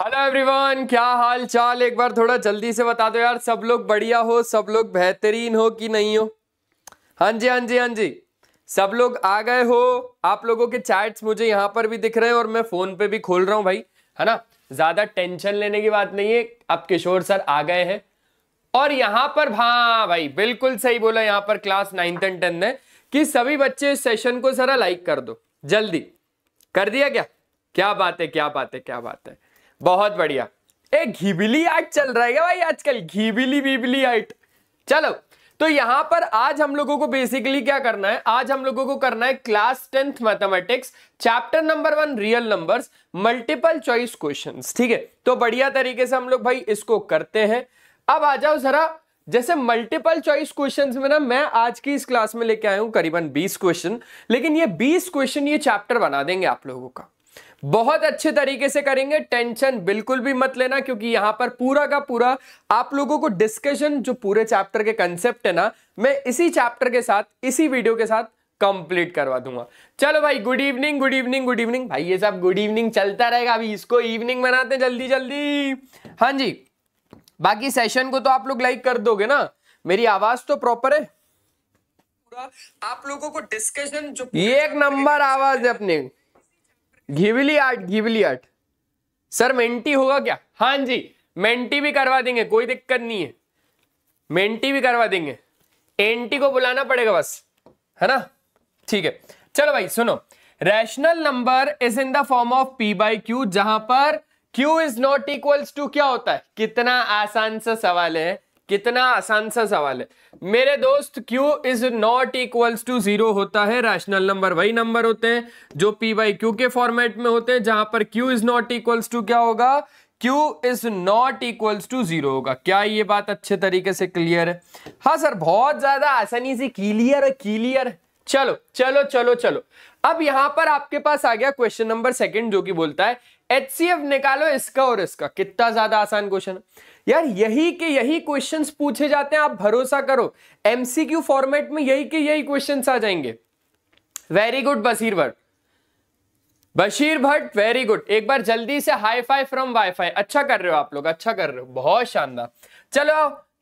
Hello everyone, क्या हाल चाल। एक बार थोड़ा जल्दी से बता दो यार, सब लोग बढ़िया हो, सब लोग बेहतरीन हो कि नहीं हो। हाँ जी हाँ जी हाँ जी, सब लोग आ गए हो। आप लोगों के चैट्स मुझे यहाँ पर भी दिख रहे हैं और मैं फोन पे भी खोल रहा हूँ भाई, है ना। ज्यादा टेंशन लेने की बात नहीं है, अब किशोर सर आ गए हैं। और यहाँ पर हाँ भाई, बिल्कुल सही बोला, यहाँ पर क्लास 9th एंड 10th ने कि सभी बच्चे इस सेशन को जरा लाइक कर दो। जल्दी कर दिया क्या? क्या बात है, क्या बात है, क्या बात है, बहुत बढ़िया। एक घिबिली आर्ट चल रहा है क्या भाई आजकल? घिबिली बिबली आर्ट। चलो, तो यहां पर आज हम लोगों को बेसिकली क्या करना है, आज हम लोगों को करना है class 10th mathematics chapter number 1 real numbers multiple choice questions. ठीक है, तो बढ़िया तरीके से हम लोग भाई इसको करते हैं। अब आ जाओ जरा, जैसे मल्टीपल चॉइस क्वेश्चंस में ना, मैं आज की इस क्लास में लेके आया हूं करीबन 20 क्वेश्चन, लेकिन ये 20 क्वेश्चन ये चैप्टर बना देंगे आप लोगों का। बहुत अच्छे तरीके से करेंगे, टेंशन बिल्कुल भी मत लेना, क्योंकि यहां पर पूरा का पूरा आप लोगों को डिस्कशन जो पूरे चैप्टर के कंसेप्ट है ना, मैं इसी चैप्टर के साथ, इसी वीडियो के साथ कंप्लीट करवा दूंगा। चलो भाई, good evening good evening good evening भाई, ये सब गुड इवनिंग चलता रहेगा, अभी इसको इवनिंग बनाते हैं जल्दी जल्दी। हाँ जी, बाकी सेशन को तो आप लोग लाइक कर दोगे ना, मेरी आवाज तो प्रॉपर है, पूरा आप लोगों को डिस्कशन जो एक नंबर आवाज है अपने। घिबिली आर्ट, घिबिली आर्ट। सर मेंटी होगा क्या? हाँ जी, मेंटी भी करवा देंगे, कोई दिक्कत नहीं है, मेंटी भी करवा देंगे। एंटी को बुलाना पड़ेगा बस, है ना। ठीक है, चलो भाई सुनो। Rational number is in the form of p by q, जहां पर q is not equals to क्या होता है? कितना आसान सा सवाल है, कितना आसान सा सवाल है मेरे दोस्त। q is not equals to 0 होता है। रैशनल नंबर वही नंबर होते हैं जो p बाई क्यू के फॉर्मेट में होते हैं, जहां पर q is not equals to क्या होगा? q is not equals to 0 होगा। क्या ये बात अच्छे तरीके से क्लियर है? हाँ सर, बहुत ज्यादा आसानी से क्लियर है, क्लियर है। चलो चलो चलो चलो, अब यहां पर आपके पास आ गया क्वेश्चन नंबर 2 जो कि बोलता है HCF निकालो इसका और इसका। कितना ज्यादा आसान क्वेश्चन यार, यही के यही क्वेश्चंस पूछे जाते हैं, आप भरोसा करो MCQ फॉर्मेट में यही के यही क्वेश्चंस आ जाएंगे। Very good Bashir Bhatt, Bashir Bhatt very good. एक बार जल्दी से हाई फाई फ्रॉम वाईफाई। अच्छा कर रहे हो आप लोग, अच्छा कर रहे हो, बहुत शानदार। चलो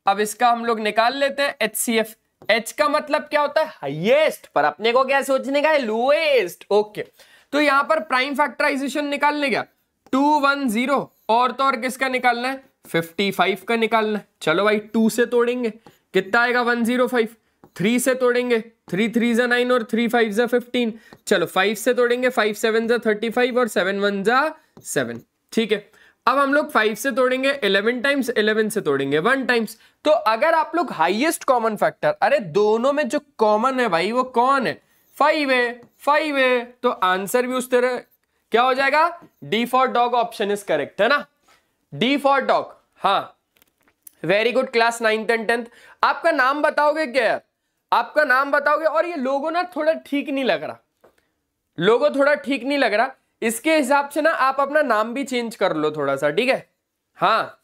अब इसका हम लोग निकाल लेते हैं HCF। H का मतलब क्या होता है? हाईएस्ट, पर अपने को क्या सोचने का है? लोएस्ट। ओके, तो यहां पर प्राइम फैक्टराइजेशन निकालने क्या? 210 और तो और किसका निकालना है? 55 का निकालना है। चलो भाई 2 से तोड़ेंगे, कितना आएगा? 105। 3 से तोड़ेंगे, 3 3 जा 9 और 3 5 जा 15। चलो 5 से तोड़ेंगे, 5 7 जा 35 और 7 1 जा 7। ठीक है, अब हम लोग 5 से तोड़ेंगे 11 टाइम्स, 11 से तोड़ेंगे 1 टाइम्स। तो अगर आप लोग हाईएस्ट कॉमन फैक्टर, अरे दोनों में जो कॉमन है भाई वो कौन है? 5 है, 5 है, तो आंसर भी उस तरह क्या हो जाएगा? D for dog option is correct, है ना। डी फॉर डॉग, हाँ very good. Class 9th and 10th, आपका नाम बताओगे क्या यार? आपका नाम बताओगे। और ये लोगो ना थोड़ा ठीक नहीं लग रहा, लोगो थोड़ा ठीक नहीं लग रहा, इसके हिसाब से ना आप अपना नाम भी चेंज कर लो थोड़ा सा, ठीक है। हाँ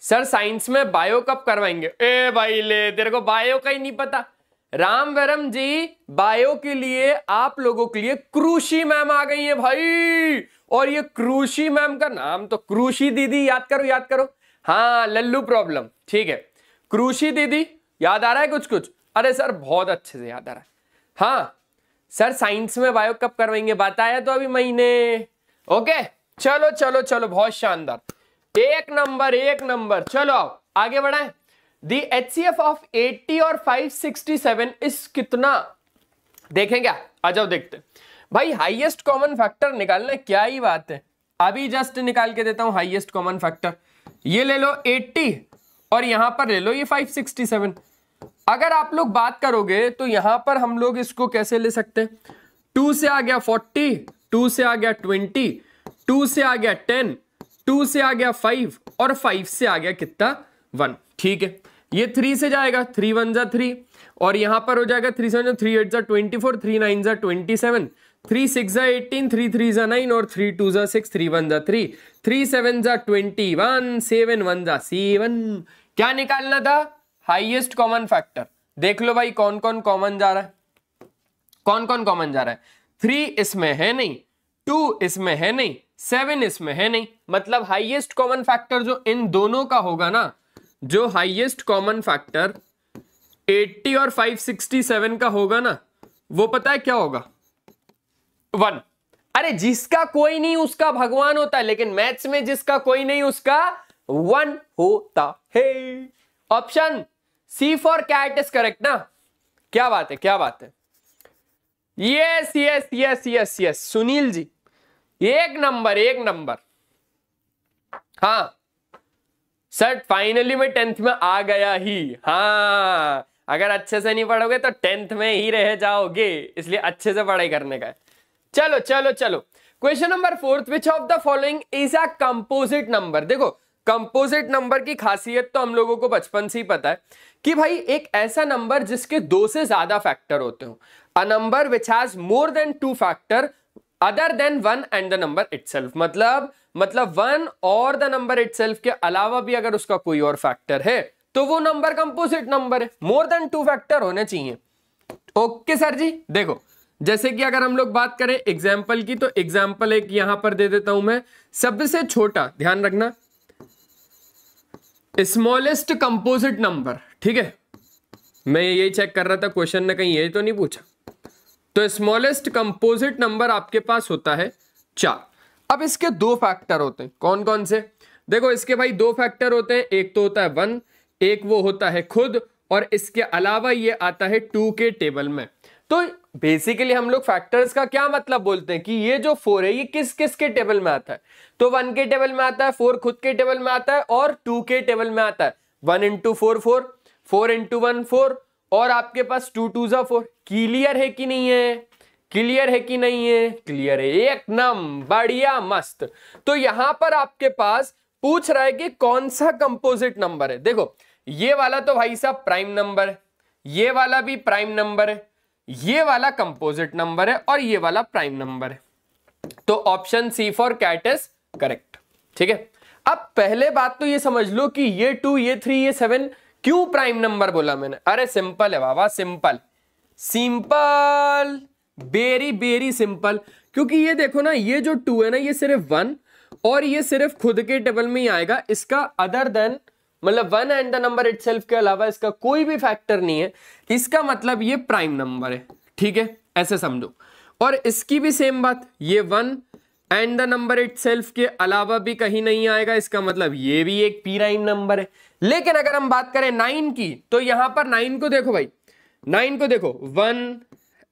सर, साइंस में बायो कब करवाएंगे? ए भाई ले, तेरे को बायो का ही नहीं पता। राम वरम जी, बायो के लिए आप लोगों के लिए क्रूशी मैम आ गई है भाई। और ये क्रूशी मैम का नाम तो क्रूशी दीदी, याद करो याद करो। हाँ लल्लू प्रॉब्लम, ठीक है, क्रूशी दीदी याद आ रहा है कुछ कुछ? अरे सर बहुत अच्छे से याद आ रहा है। हाँ सर, साइंस में बायो कब करवाएंगे? बताया तो अभी महीने। ओके चलो चलो चलो, बहुत शानदार, एक नंबर एक नंबर। चलो आओ आगे बढ़ाएं। दी HCF ऑफ 80 और 567 इस कितना? देखें क्या? आ जाओ देखते हैं भाई। हाईएस्ट कॉमन फैक्टर निकालना, क्या ही बात है, अभी जस्ट निकाल के देता हूं हाईएस्ट कॉमन फैक्टर। ये ले लो 80 और यहां पर ले लो ये 567। अगर आप लोग बात करोगे तो यहां पर हम लोग इसको कैसे ले सकते हैं? 2 से आ गया 40, 2 से आ गया 20, 2 से आ गया 10, 2 से आ गया 5 और 5 से आ गया कितना? 1। ठीक है, ये 3 से जाएगा, 3 1 जा 3 और यहां पर हो जाएगा 3 7 3 8 जा 24, 3 9 जा 27, 3 6 जा 18, 3 3 जा 9 और 3 2 जा 6, 3 1 जा 3, 3 7 जा 21, 7 1 जा 7। क्या निकालना था? Highest common factor. देख लो भाई कौन कौन कॉमन जा रहा है, कौन कौन कॉमन जा रहा है। 3 इसमें है नहीं, 2 इसमें है नहीं, 7 इसमें है नहीं, मतलब हाईएस्ट कॉमन फैक्टर जो इन दोनों का होगा ना, जो हाईएस्ट कॉमन फैक्टर 80 और 567 का होगा ना, वो पता है क्या होगा? 1। अरे जिसका कोई नहीं उसका भगवान होता है, लेकिन मैथ्स में जिसका कोई नहीं उसका 1 होता है। Option C for cat is correct ना? क्या बात है, क्या बात है। Yes yes yes yes yes Sunil ji, एक नंबर एक नंबर। हाँ सर फाइनली मैं 10th में आ गया ही। हाँ अगर अच्छे से नहीं पढ़ोगे तो 10th में ही रह जाओगे, इसलिए अच्छे से पढ़ाई करने का है। चलो चलो चलो, question number 4, which of the following is a composite number. देखो कंपोजिट नंबर की खासियत तो हम लोगों को बचपन से ही पता है कि भाई एक ऐसा नंबर जिसके 2 से ज्यादा फैक्टर होते हो, a number which has more than 2 factor other than 1 and the number itself. मतलब 1 और द नंबर इटसेल्फ के अलावा भी अगर उसका कोई और फैक्टर है तो वो नंबर कंपोजिट नंबर है। मोर देन 2 फैक्टर होने चाहिए। ओके सर जी, देखो जैसे कि अगर हम लोग बात करें एग्जाम्पल की, तो एग्जाम्पल एक यहां पर दे देता हूं मैं। सबसे छोटा, ध्यान रखना, स्मॉलेस्ट कंपोजिट नंबर, ठीक है। मैं यही चेक कर रहा था क्वेश्चन ने कहीं यही तो नहीं पूछा। तो स्मॉलेस्ट कंपोजिट नंबर आपके पास होता है 4। अब इसके 2 फैक्टर होते हैं, कौन कौन से? देखो इसके भाई 2 फैक्टर होते हैं, एक तो होता है 1, एक वो होता है खुद, और इसके अलावा ये आता है 2 के टेबल में। तो बेसिकली हम लोग फैक्टर्स का क्या मतलब बोलते हैं कि ये जो 4 है ये किस किस के टेबल में आता है? तो 1 के टेबल में आता है, 4 खुद के टेबल में आता है, और 2 के टेबल में आता है। 1 इंटू 4 4, 4 इंटू 1 4, और आपके पास 2 2 जा 4। क्लियर है कि नहीं है? क्लियर है कि नहीं है? क्लियर है, एक नंबर बढ़िया मस्त। तो यहां पर आपके पास पूछ रहा है कि कौन सा कंपोजिट नंबर है। देखो ये वाला तो भाई साहब प्राइम नंबर है, ये वाला भी प्राइम नंबर है, ये वाला कंपोजिट नंबर है, और ये वाला प्राइम नंबर है। तो option C for cat is correct, ठीक है। अब पहले बात तो ये समझ लो कि ये 2, ये 3, ये 7 क्यों प्राइम नंबर बोला मैंने? अरे सिंपल है बाबा, simple simple, very very simple. क्योंकि ये देखो ना, ये जो 2 है ना, ये सिर्फ 1 और ये सिर्फ खुद के टेबल में ही आएगा। इसका अदर देन मतलब 1 एंड द नंबर इटसेल्फ के अलावा इसका कोई भी फैक्टर नहीं है। इसका मतलब ये प्राइम नंबर है, ठीक है, ऐसे समझो। और इसकी भी सेम बात, ये 1 एंड द नंबर इटसेल्फ के अलावा भी कहीं नहीं आएगा, इसका मतलब ये भी एक प्राइम नंबर है। लेकिन अगर हम बात करें 9 की, तो यहां पर 9 को देखो भाई, 9 को देखो, 1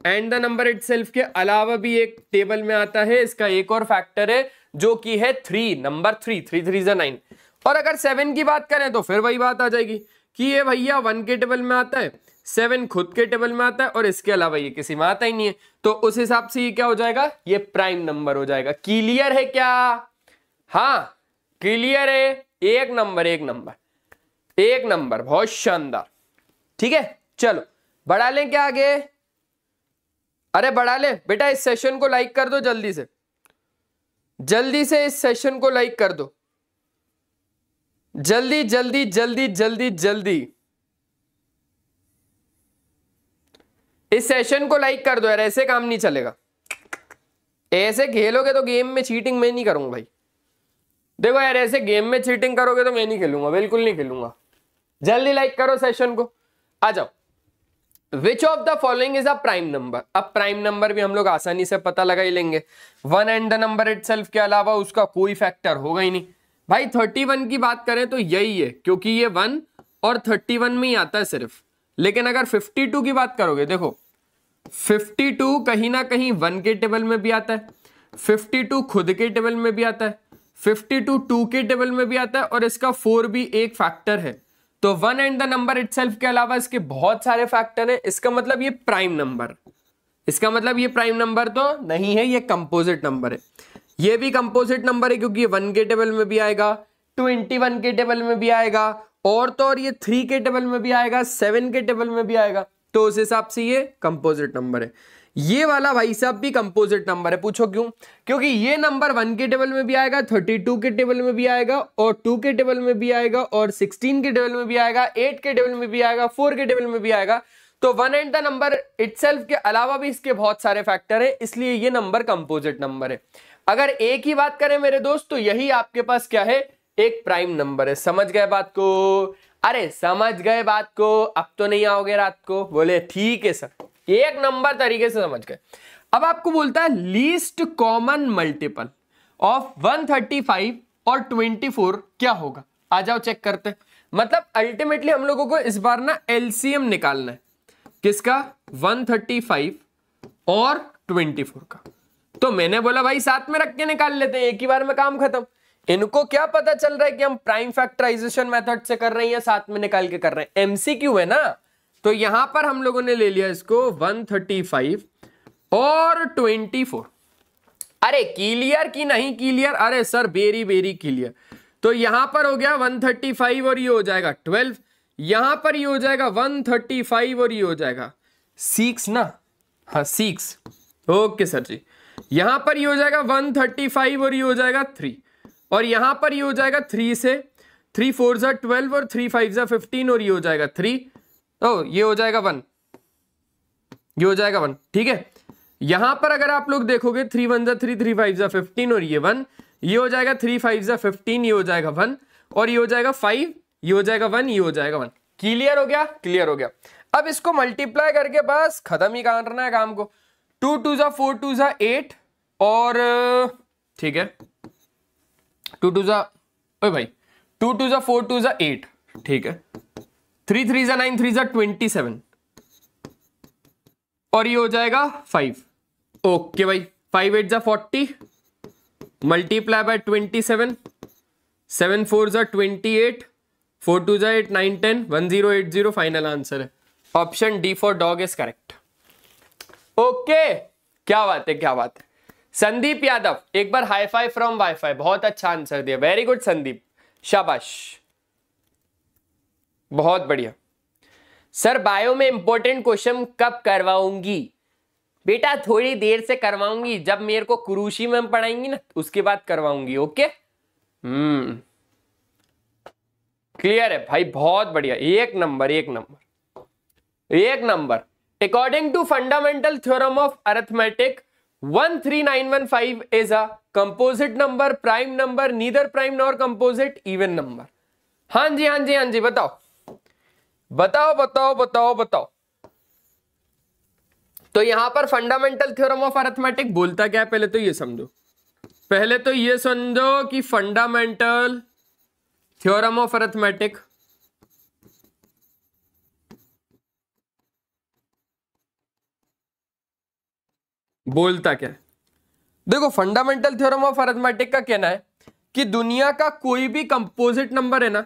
एंड द नंबर इटसेल्फ के अलावा भी एक टेबल में आता है, इसका एक और फैक्टर है जो कि है 3, नंबर 3, 3 3 जा 9। और अगर 7 की बात करें तो फिर वही बात आ जाएगी कि ये भैया 1 के टेबल में आता है, 7 खुद के टेबल में आता है, और इसके अलावा ये किसी में आता ही नहीं है। तो उस हिसाब से ये क्या हो जाएगा? ये प्राइम नंबर हो जाएगा। क्लियर है क्या? हाँ क्लियर है, एक नंबर एक नंबर एक नंबर, बहुत शानदार, ठीक है। चलो बढ़ा लें क्या आगे? अरे बढ़ा ले बेटा, इस सेशन को लाइक कर दो जल्दी से, जल्दी से इस सेशन को लाइक कर दो, जल्दी जल्दी जल्दी जल्दी जल्दी इस सेशन को लाइक कर दो यार, ऐसे काम नहीं चलेगा। ऐसे खेलोगे तो गेम में चीटिंग मैं नहीं करूंगा भाई। देखो यार ऐसे गेम में चीटिंग करोगे तो मैं नहीं खेलूंगा, बिल्कुल नहीं खेलूंगा। जल्दी लाइक करो सेशन को, आ जाओ। Which of the following is a prime number? अब प्राइम नंबर भी हम लोग आसानी से पता लगा ही लेंगे। 1 एंड द नंबर इटसेल्फ के अलावा उसका कोई फैक्टर होगा ही नहीं। भाई 31 की बात करें तो यही है, क्योंकि ये 1 और 31 में ही आता है सिर्फ। लेकिन अगर 52 की बात करोगे, देखो 52 कहीं ना कहीं 1 के टेबल में भी आता है, 52 खुद के टेबल में भी आता है, 52 2 के टेबल में भी आता है, और इसका 4 भी एक फैक्टर है। तो 1 एंड द नंबर इटसेल्फ के अलावा इसके बहुत सारे फैक्टर हैं। इसका मतलब ये प्राइम नंबर, इसका मतलब ये प्राइम नंबर तो नहीं है, ये कंपोजिट नंबर है। ये भी कंपोजिट नंबर है क्योंकि ये 1 के टेबल में भी आएगा, 21 के टेबल में भी आएगा, और तो और ये 3 के टेबल में भी आएगा, 7 के टेबल में भी आएगा। तो उस हिसाब से ये कंपोजिट नंबर है। ये वाला भाई साहब भी कंपोजिट नंबर है। पूछो क्यों? क्योंकि ये नंबर 1 के टेबल में भी आएगा, 32 के टेबल में भी आएगा, और 2 के टेबल में भी आएगा, और 16 के टेबल में भी आएगा, 8 के टेबल में भी आएगा, 4 के टेबल में भी आएगा। तो 1 एंड द नंबर इटसेल्फ के अलावा भी इसके बहुत सारे फैक्टर है, इसलिए ये नंबर कंपोजिट नंबर है। अगर ए की बात करें मेरे दोस्त तो यही आपके पास क्या है, एक प्राइम नंबर है। समझ गए बात को? अरे समझ गए बात को? अब तो नहीं आओगे रात को? बोले ठीक है सर, एक नंबर तरीके से समझ गए। अब आपको बोलता है लीस्ट कॉमन मल्टीपल ऑफ 135 और 24 क्या होगा? आ जाओ चेक करते हैं। मतलब अल्टीमेटली हम लोगों को इस बार ना एलसीएम निकालना है। किसका? 135 और 24 का। तो मैंने बोला भाई साथ में रख के निकाल लेते हैं, एक ही बार में काम खत्म। इनको क्या पता चल रहा है कि हम प्राइम फैक्टराइजेशन मेथड से कर रहे हैं या साथ में निकाल के कर रहे हैं? एमसीक्यू है ना। तो यहां पर हम लोगों ने ले लिया इसको 135 और 24। अरे क्लियर की नहीं क्लियर? अरे सर वेरी वेरी क्लियर। तो यहां पर हो गया 135 और ये हो जाएगा 12, यहां पर ये हो जाएगा 135 और ये हो जाएगा 6 ना, हाँ 6। ओके सर जी। यहां पर ये हो जाएगा 135 और ये हो जाएगा 3, और यहां पर ये हो जाएगा 3 से 3 4 जा 12 और 3 5 जा 15 और ये हो जाएगा 3, ओ ये हो जाएगा 1, ये हो जाएगा 1। ठीक है, यहां पर अगर आप लोग देखोगे 3 1 जा 3 3 5 जा 15 और ये 1, ये हो जाएगा 3 5 जा 15, ये हो जाएगा 1 और ये हो जाएगा 5, ये हो जाएगा 1, ये हो जाएगा 1। क्लियर हो गया? क्लियर हो गया। अब इसको मल्टीप्लाई करके बस खत्म ही करना है काम को। 2 2 जा 4 2 जा 8 और ठीक है 2 2 जा, ओए भाई 2 2 जा 4 2 जा 8, ठीक है 3 3 जा 9 3 जा 27 और ये हो जाएगा 5। ओके भाई 5 8 जा 40 मल्टीप्लाई बाय 27, 7 4 जा 28, 4 2 जा 8 9 10 1080 फाइनल आंसर है। Option D for dog is correct. Okay क्या बात है, क्या बात है। संदीप यादव एक बार हाई फाई फ्रॉम वाईफाई, बहुत अच्छा आंसर दिया, वेरी गुड संदीप, शाबाश, बहुत बढ़िया। सर बायो में इंपॉर्टेंट क्वेश्चन कब करवाऊंगी? बेटा थोड़ी देर से करवाऊंगी, जब मेरे को कुरूशी में पढ़ाएंगी ना उसके बाद करवाऊंगी। ओके क्लियर है भाई, बहुत बढ़िया, एक नंबर एक नंबर एक number. According to fundamental theorem of arithmetic 13915 is a composite number, prime number, neither prime nor composite, even number। हाँ जी हाँ जी हाँ जी, बताओ बताओ बताओ बताओ बताओ। तो यहां पर फंडामेंटल थ्योरम ऑफ अरिथमेटिक बोलता क्या है, पहले तो ये समझो, पहले तो ये समझो कि फंडामेंटल थ्योरम ऑफ अरिथमेटिक बोलता क्या है। देखो फंडामेंटल थ्योरम ऑफ अरिथमेटिक का कहना है कि दुनिया का कोई भी कंपोजिट नंबर है ना,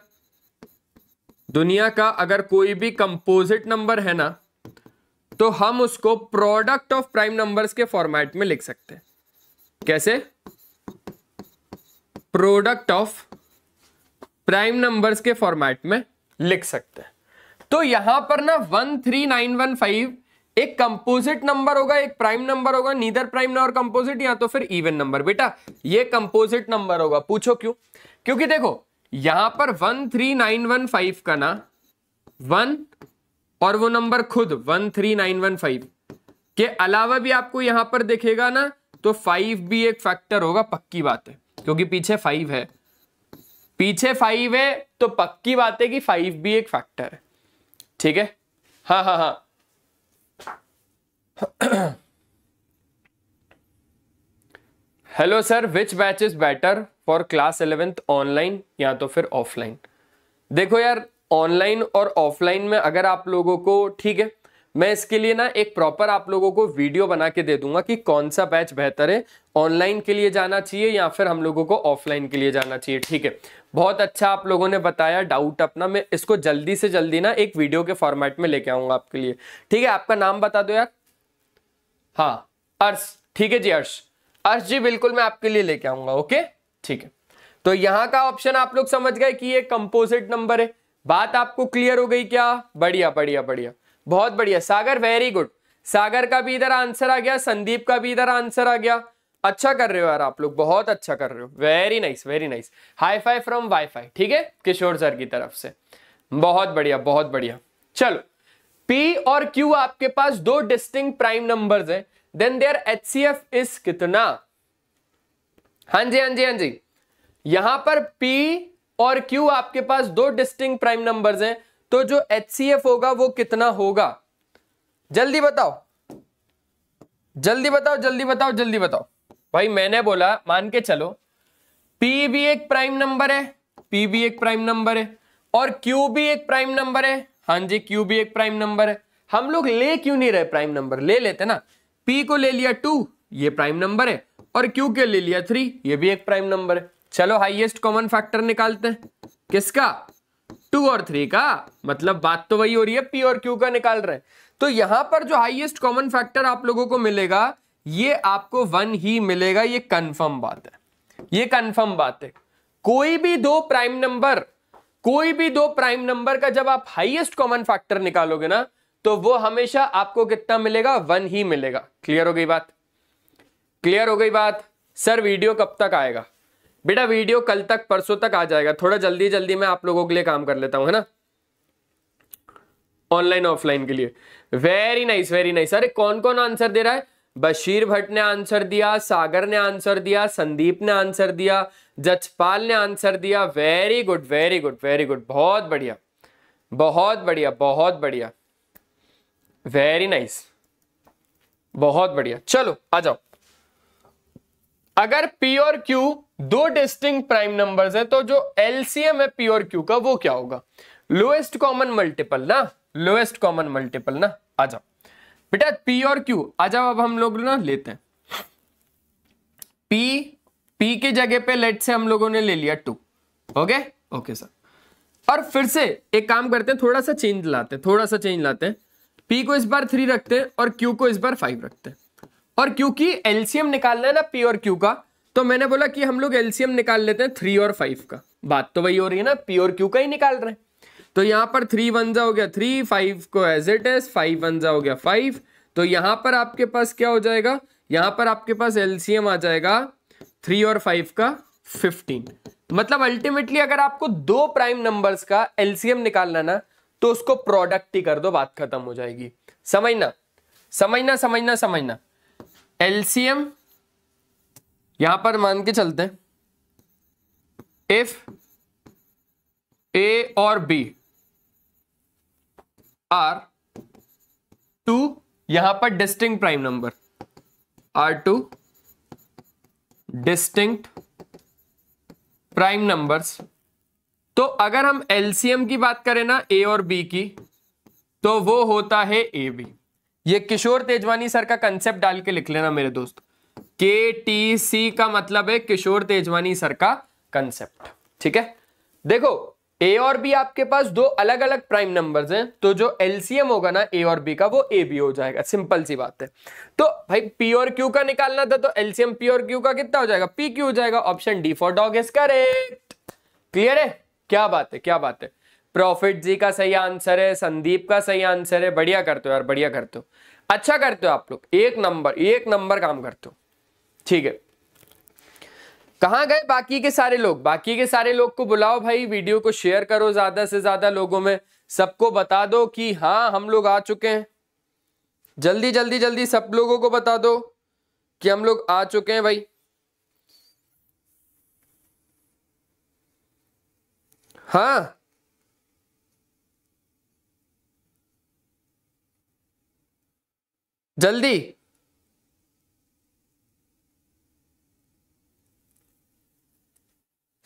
दुनिया का अगर कोई भी कंपोजिट नंबर है ना, तो हम उसको प्रोडक्ट ऑफ प्राइम नंबर्स के फॉर्मेट में लिख सकते हैं। कैसे? प्रोडक्ट ऑफ प्राइम नंबर्स के फॉर्मेट में लिख सकते हैं। तो यहां पर ना 13915 एक कंपोजिट नंबर होगा, एक प्राइम नंबर होगा, नीदर प्राइम नॉर कंपोजिट, या तो फिर इवन नंबर। बेटा ये कंपोजिट नंबर होगा। पूछो क्यों? क्योंकि देखो यहां पर 13915 का ना 1 और वो नंबर खुद 13915 के अलावा भी आपको यहां पर दिखेगा ना, तो 5 भी एक फैक्टर होगा, पक्की बात है, क्योंकि पीछे 5 है, पीछे 5 है तो पक्की बात है कि 5 भी एक फैक्टर है। ठीक है, हाँ हाँ हाँ। Hello sir, which batch is better for class 11th, online या तो फिर ऑफलाइन? देखो यार ऑनलाइन और ऑफलाइन में अगर आप लोगों को, ठीक है मैं इसके लिए ना एक प्रॉपर आप लोगों को वीडियो बना के दे दूंगा कि कौन सा बैच बेहतर है, ऑनलाइन के लिए जाना चाहिए या फिर हम लोगों को ऑफलाइन के लिए जाना चाहिए। ठीक है, बहुत अच्छा आप लोगों ने बताया डाउट अपना, मैं इसको जल्दी से जल्दी ना एक वीडियो के फॉर्मेट में लेके आऊंगा आपके लिए। ठीक है, आपका नाम बता दो यार। हाँ अर्श, ठीक है जी अर्श, अर्श जी बिल्कुल मैं आपके लिए लेके आऊंगा। ओके ठीक है, तो यहां का ऑप्शन आप लोग समझ गए कि ये कंपोजिट नंबर है। बात आपको क्लियर हो गई क्या? बढ़िया बढ़िया बढ़िया, बहुत बढ़िया। सागर वेरी गुड, सागर का भी इधर आंसर आ गया, संदीप का भी इधर आंसर आ गया। अच्छा कर रहे हो यार आप लोग, बहुत अच्छा कर रहे हो, very nice very nice. Hi fi from wifi, ठीक है किशोर सर की तरफ से, बहुत बढ़िया बहुत बढ़िया। चलो P और Q आपके पास दो डिस्टिंक्ट प्राइम नंबर्स हैं, देन देयर HCF इज कितना? हाँ जी हाँ जी हाँ जी, यहां पर P और Q आपके पास दो डिस्टिंक्ट प्राइम नंबर्स हैं, तो जो HCF होगा वो कितना होगा? जल्दी बताओ जल्दी बताओ जल्दी बताओ जल्दी बताओ। भाई मैंने बोला मान के चलो P भी एक प्राइम नंबर है, P भी एक प्राइम नंबर है और Q भी एक प्राइम नंबर है। हाँ जी, Q भी एक प्राइम नंबर है। हम लोग ले क्यों नहीं रहे प्राइम नंबर? ले लेते ना। P को ले लिया 2, ये प्राइम नंबर है, और Q के ले लिया 3, ये भी एक प्राइम नंबर है। चलो हाईएस्ट कॉमन फैक्टर निकालते हैं। किसका? 2 और 3 का। मतलब बात तो वही हो रही है, P और Q का निकाल रहे हैं। तो यहां पर जो हाईएस्ट कॉमन फैक्टर आप लोगों को मिलेगा ये आपको 1 ही मिलेगा। ये कंफर्म बात है, ये कंफर्म बात है। कोई भी दो प्राइम नंबर का जब आप हाईएस्ट कॉमन फैक्टर निकालोगे ना तो वो हमेशा आपको कितना मिलेगा? 1 ही मिलेगा। क्लियर हो गई बात? क्लियर हो गई बात? सर वीडियो कब तक आएगा? बेटा वीडियो कल तक परसों तक आ जाएगा। थोड़ा जल्दी जल्दी मैं आप लोगों के लिए काम कर लेता हूं, है ना, ऑनलाइन ऑफलाइन के लिए। Very nice very nice. अरे कौन कौन आंसर दे रहा है? बशीर भट्ट ने आंसर दिया, सागर ने आंसर दिया, संदीप ने आंसर दिया, जजपाल ने आंसर दिया। Very good very good very good, बहुत बढ़िया बहुत बढ़िया बहुत बढ़िया, वेरी नाइस, बहुत बढ़िया। चलो आ जाओ। अगर P और Q दो डिस्टिंक्ट प्राइम नंबर्स है तो जो एलसीएम है P और Q का वो क्या होगा? लोएस्ट कॉमन मल्टीपल ना, लोएस्ट कॉमन मल्टीपल ना। आ जाओ बेटा P और Q आ जाओ। अब हम लोग ना लेते हैं P की जगह पे लेट से हम लोगों ने ले लिया 2। Okay okay sir. और फिर से एक काम करते हैं, थोड़ा सा चेंज लाते हैं। P को इस बार 3 रखते हैं और Q को इस बार 5 रखते हैं। और क्योंकि एलसीएम निकालना है ना P और Q का, तो मैंने बोला कि हम लोग एलसीएम निकाल लेते हैं 3 और 5 का। बात तो वही हो रही है ना, P और Q का ही निकाल रहे हैं। तो यहां पर 3 1 जा हो गया 3, 5 को एज इट इज, 5 1 जा हो गया 5। तो यहां पर आपके पास क्या हो जाएगा? यहां पर आपके पास एलसीएम आ जाएगा 3 और 5 का 15। मतलब अल्टीमेटली अगर आपको दो प्राइम नंबर्स का एलसीएम निकालना ना तो उसको प्रोडक्ट ही कर दो, बात खत्म हो जाएगी। समझना समझना समझना समझना। एलसीएम यहां पर मान के चलते हैं, इफ ए और बी आर 2, यहां पर distinct prime number, are 2 distinct prime numbers. तो अगर हम एलसीएम की बात करें ना ए और बी की, तो वो होता है ए बी। ये किशोर तेजवानी सर का कंसेप्ट डाल के लिख लेना मेरे दोस्त। KTC का मतलब है किशोर तेजवानी सर का कंसेप्ट। ठीक है, देखो ए और बी आपके पास दो अलग अलग प्राइम नंबर्स हैं, तो जो एलसीएम होगा ना ए और बी का वो ए बी हो जाएगा। सिंपल सी बात है। तो भाई पी और क्यू का निकालना था, तो एलसीएम पी और क्यू का कितना हो जाएगा? पी क्यू हो जाएगा। Option D for dog is correct. Clear है? क्या बात है क्या बात है। प्रॉफिट जी का सही आंसर है, संदीप का सही आंसर है। बढ़िया करते हो यार, बढ़िया करते हो, अच्छा करते हो आप लोग, एक नंबर काम करते हो। ठीक है, कहां गए बाकी के सारे लोग? बाकी के सारे लोग को बुलाओ भाई, वीडियो को शेयर करो ज्यादा से ज्यादा लोगों में, सबको बता दो कि हाँ हम लोग आ चुके हैं। जल्दी जल्दी जल्दी सब लोगों को बता दो कि हम लोग आ चुके हैं भाई। हाँ जल्दी।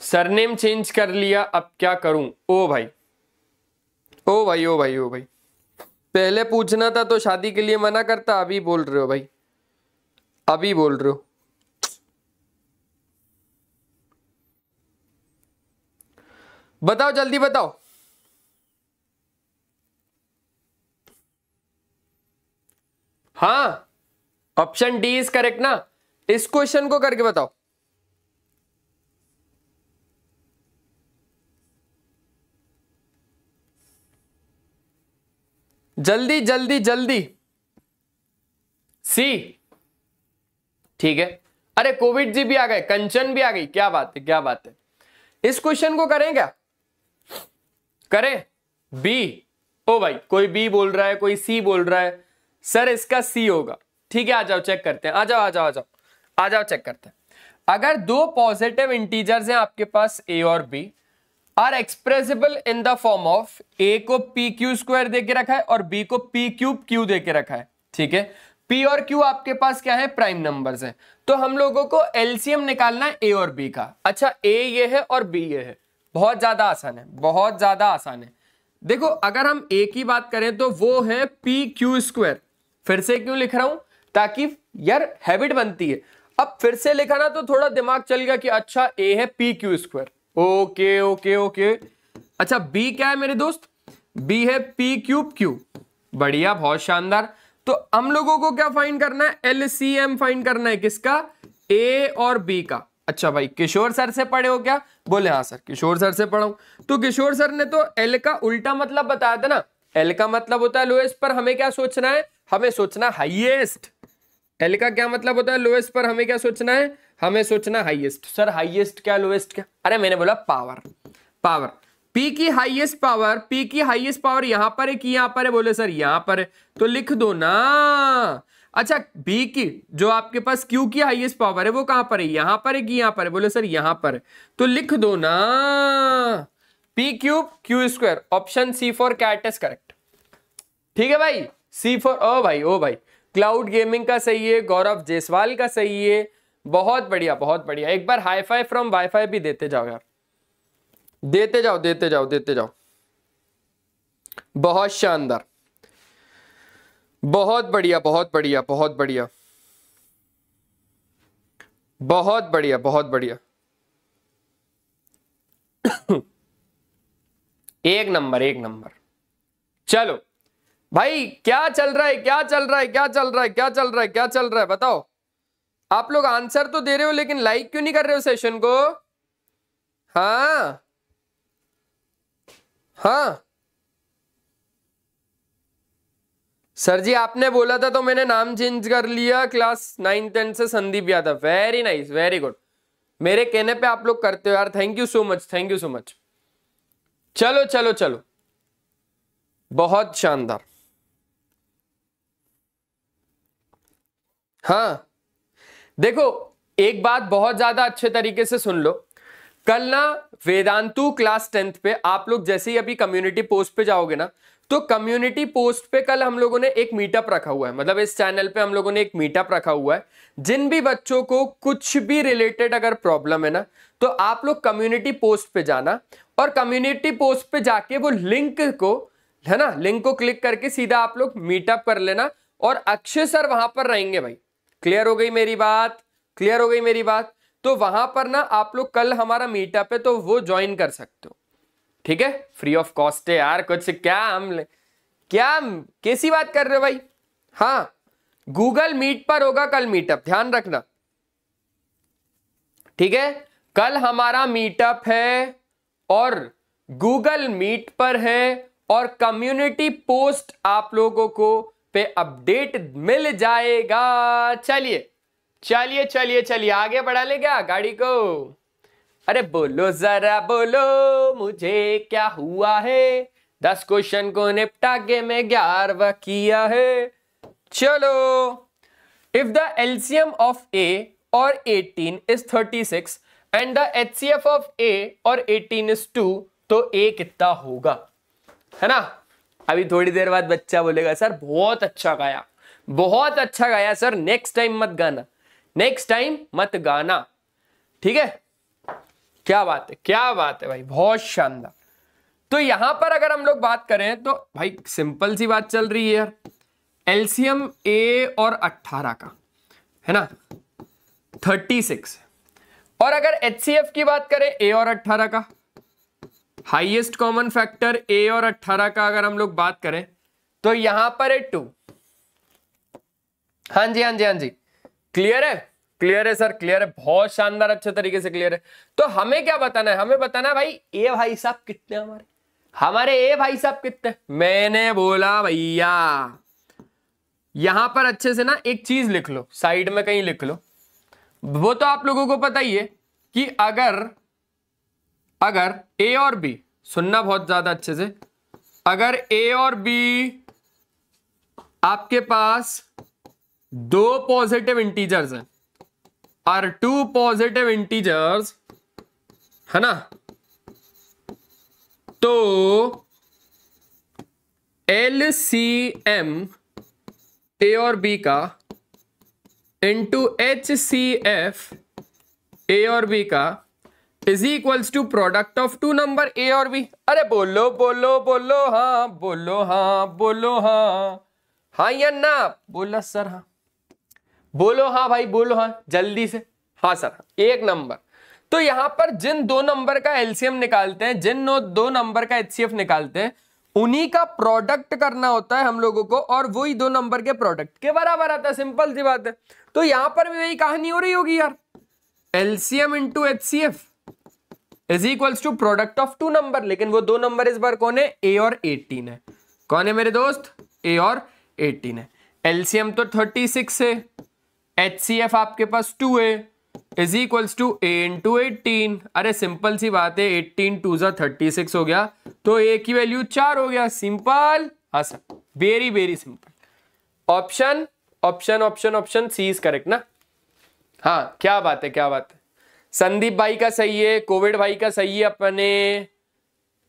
सरनेम चेंज कर लिया, अब क्या करूं? ओ भाई ओ भाई ओ भाई ओ भाई, पहले पूछना था तो शादी के लिए मना करता। अभी बोल रहे हो भाई, अभी बोल रहे हो। बताओ जल्दी बताओ। हाँ ऑप्शन डी इज करेक्ट ना। इस क्वेश्चन को करके बताओ। जल्दी जल्दी जल्दी। सी ठीक है। अरे कोविड जी भी आ गए, कंचन भी आ गई, क्या बात है क्या बात है। इस क्वेश्चन को करें क्या? करें बी। ओ भाई कोई बी बोल रहा है, कोई सी बोल रहा है। सर इसका सी होगा। ठीक है आ जाओ चेक करते हैं, आ जाओ आ जाओ आ जाओ आ जाओ चेक करते हैं। अगर दो पॉजिटिव इंटीजर्स हैं आपके पास a और b are expressible in the form of a को p क्यू स्क्वायर दे के रखा है और b को p क्यूब q दे के रखा है, ठीक है। p और q आपके पास क्या है, प्राइम नंबर्स हैं, तो हम लोगों को एलसीएम निकालना है a और b का। अच्छा a ये है और b ये है, बहुत ज्यादा आसान है, बहुत ज्यादा आसान है। देखो अगर हम a की बात करें तो वो है p क्यू स्क्वायर, फिर से क्यों लिख रहा हूं, ताकि यार हैबिट बनती है। अब फिर से लिखा ना तो थोड़ा दिमाग चल गया कि अच्छा a है p q square, okay okay okay. अच्छा b क्या है मेरे दोस्त, b है p क्यूब q, बढ़िया बहुत शानदार। तो हम लोगों को क्या फाइंड करना है, एलसीएम फाइंड करना है, किसका, a और b का। अच्छा भाई किशोर सर से पढ़े हो क्या, बोले हाँ सर किशोर सर से पढ़ा हूं। तो किशोर सर ने तो एल का उल्टा मतलब बताया था ना, एल का मतलब होता है लोएस्ट, पर हमें क्या सोचना है, हमें सोचना हाईएस्ट। एल का क्या मतलब होता है, लोएस्ट, पर हमें क्या सोचना है, हमें सोचना हाईएस्ट। सर हाईएस्ट क्या लोएस्ट क्या, अरे मैंने बोला पावर, पावर P की हाईएस्ट पावर, P की हाईएस्ट पावर यहां पर है कि यहां पर है, बोले सर यहां पर है, तो लिख दो ना। अच्छा B की जो आपके पास Q की हाईएस्ट पावर है वो कहां पर है, यहां पर है कि यहां पर है, बोले सर यहां पर है, तो लिख दो ना P cube Q square. Option C for cat is correct, ठीक है भाई। C फॉर ओ भाई क्लाउड गेमिंग का सही है, गौरव जायसवाल का सही है, बहुत बढ़िया बहुत बढ़िया। एक बार हाई फाई फ्रॉम वाईफाई भी देते जाओ यार, देते जाओ देते जाओ देते जाओ, बहुत शानदार, बहुत बढ़िया बहुत बढ़िया बहुत बढ़िया बहुत बढ़िया बहुत बढ़िया एक नंबर एक नंबर। चलो भाई क्या चल रहा है, क्या चल रहा है, क्या चल रहा है, क्या चल रहा है, क्या चल रहा है, बताओ। आप लोग आंसर तो दे रहे हो लेकिन लाइक क्यों नहीं कर रहे हो सेशन को। हाँ हाँ सर जी आपने बोला था तो मैंने नाम चेंज कर लिया, क्लास 9-10 से Sandeep Yadav. Very nice very good, मेरे कहने पे आप लोग करते हो यार, thank you so much, thank you so much. चलो चलो चलो, बहुत शानदार। हाँ देखो एक बात बहुत ज्यादा अच्छे तरीके से सुन लो, कल ना वेदांतु क्लास 10th पे आप लोग जैसे ही अभी कम्युनिटी पोस्ट पे जाओगे ना, तो कम्युनिटी पोस्ट पे कल हम लोगों ने एक मीटअप रखा हुआ है, मतलब इस चैनल पे हम लोगों ने एक मीटअप रखा हुआ है। जिन भी बच्चों को कुछ भी रिलेटेड अगर प्रॉब्लम है ना, तो आप लोग कम्युनिटी पोस्ट पे जाना और कम्युनिटी पोस्ट पे जाके वो लिंक को, है ना, लिंक को क्लिक करके सीधा आप लोग मीटअप कर लेना और अक्षय सर वहां पर रहेंगे भाई। क्लियर हो गई मेरी बात, क्लियर हो गई मेरी बात। तो वहां पर ना आप लोग कल हमारा मीटअप है तो वो ज्वाइन कर सकते हो, ठीक है, फ्री ऑफ कॉस्ट है यार, कुछ क्या हम क्या कैसी बात कर रहे हो भाई। हाँ गूगल मीट पर होगा कल मीटअप, ध्यान रखना, ठीक है। कल हमारा मीटअप है और गूगल मीट पर है और कम्युनिटी पोस्ट आप लोगों को पे अपडेट मिल जाएगा। चलिए चलिए चलिए चलिए आगे बढ़ा ले क्या गाड़ी को। अरे बोलो जरा बोलो मुझे क्या हुआ है, 10 क्वेश्चन को निपटा के मैं 11वां किया है। चलो if the LCM of A और 18 is 36 and the HCF of A और 18 इज 2, तो ए कितना होगा, है ना। अभी थोड़ी देर बाद बच्चा बोलेगा सर बहुत अच्छा गाया, बहुत अच्छा गाया सर, नेक्स्ट टाइम मत गाना, नेक्स्ट टाइम मत गाना, ठीक है। क्या बात है, क्या बात है भाई, बहुत शानदार। तो यहां पर अगर हम लोग बात करें तो भाई सिंपल सी बात चल रही है यार, एलसीएम ए और 18 का है ना 36, और अगर एचसीएफ की बात करें ए और 18 का, हाईएस्ट कॉमन फैक्टर ए और 18 का अगर हम लोग बात करें तो यहां पर है 2। हाँ जी हाँ जी हाँ जी, क्लियर है, क्लियर है सर, क्लियर है, बहुत शानदार, अच्छे तरीके से क्लियर है। तो हमें क्या बताना है, हमें बताना है भाई ए भाई साहब कितने, हमारे ए भाई साहब कितने। मैंने बोला भैया यहां पर अच्छे से ना एक चीज लिख लो, साइड में कहीं लिख लो, वो तो आप लोगों को पता ही है कि अगर ए और बी, सुनना बहुत ज्यादा अच्छे से, अगर ए और बी आपके पास दो पॉजिटिव इंटीजर्स हैं, आर टू पॉजिटिव इंटीजर्स, है ना, तो LCM ए और बी का इंटू HCF ए और बी का is equals to product of two number a और बी। अरे बोलो बोलो बोलो हाँ, बोलो हाँ, बोलो हाँ, हाँ या ना, बोला सर हाँ, बोलो हाँ भाई, बोलो हाँ जल्दी से, हाँ सर एक नंबर। तो यहां पर जिन दो नंबर का एलसीएम निकालते हैं, जिन दो नंबर का एचसीएफ निकालते हैं, उन्हीं का प्रोडक्ट करना होता है हम लोगों को, और वही दो नंबर के प्रोडक्ट के बराबर आता है, सिंपल सी बात है। तो यहां पर भी वही कहानी हो रही होगी यार, LCM into HCF is equals to product of two number, लेकिन वो दो नंबर इस बार कौन है, ए और 18 है। कौन है मेरे दोस्त, ए और 18 है। एलसीएम तो 36 है, एचसीएफ आपके पास 2 है, is equals to a into 18। अरे सिंपल सी बात है, 18 2 जा 36 हो गया, तो ए की वैल्यू 4 हो गया, सिंपल। हाँ sir, very very simple. Option option option option C is correct ना। हाँ क्या बात है, क्या बात है। संदीप भाई का सही है, कोविड भाई का सही है अपने,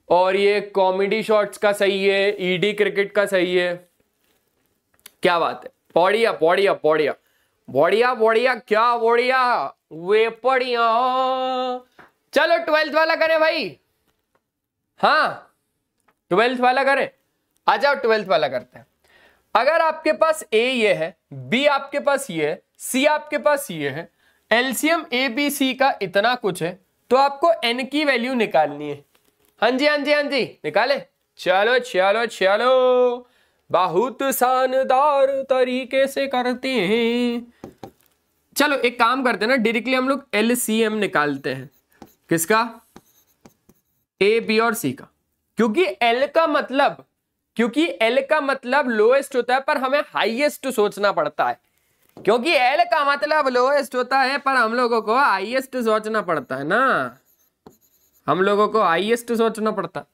और ये कॉमेडी शॉट्स का सही है, ईडी क्रिकेट का सही है। क्या बात है, बढ़िया बढ़िया बढ़िया बढ़िया बढ़िया, क्या बढ़िया, वे बढ़िया। चलो 12th वाला करें भाई, हाँ 12th वाला करें, आ जाओ 12th वाला करते हैं। अगर आपके पास ए ये है, बी आपके पास ये है, सी आपके पास ये है, एलसीएम ए बी सी का इतना कुछ है, तो आपको एन की वैल्यू निकालनी है। हाँ जी हाँ जी हाँ जी, निकाले। चलो चलो चलो, बहुत शानदार तरीके से करते हैं। चलो एक काम करते हैं ना, डायरेक्टली हम लोग एलसीएम निकालते हैं। किसका, ए बी और सी का, क्योंकि एल का मतलब लोएस्ट होता है, पर हमें हाईएस्ट सोचना पड़ता है। क्योंकि एल का मतलब लोएस्ट होता है, पर हम लोगों को हाईएस्ट सोचना पड़ता है ना, हम लोगों को हाईएस्ट सोचना पड़ता।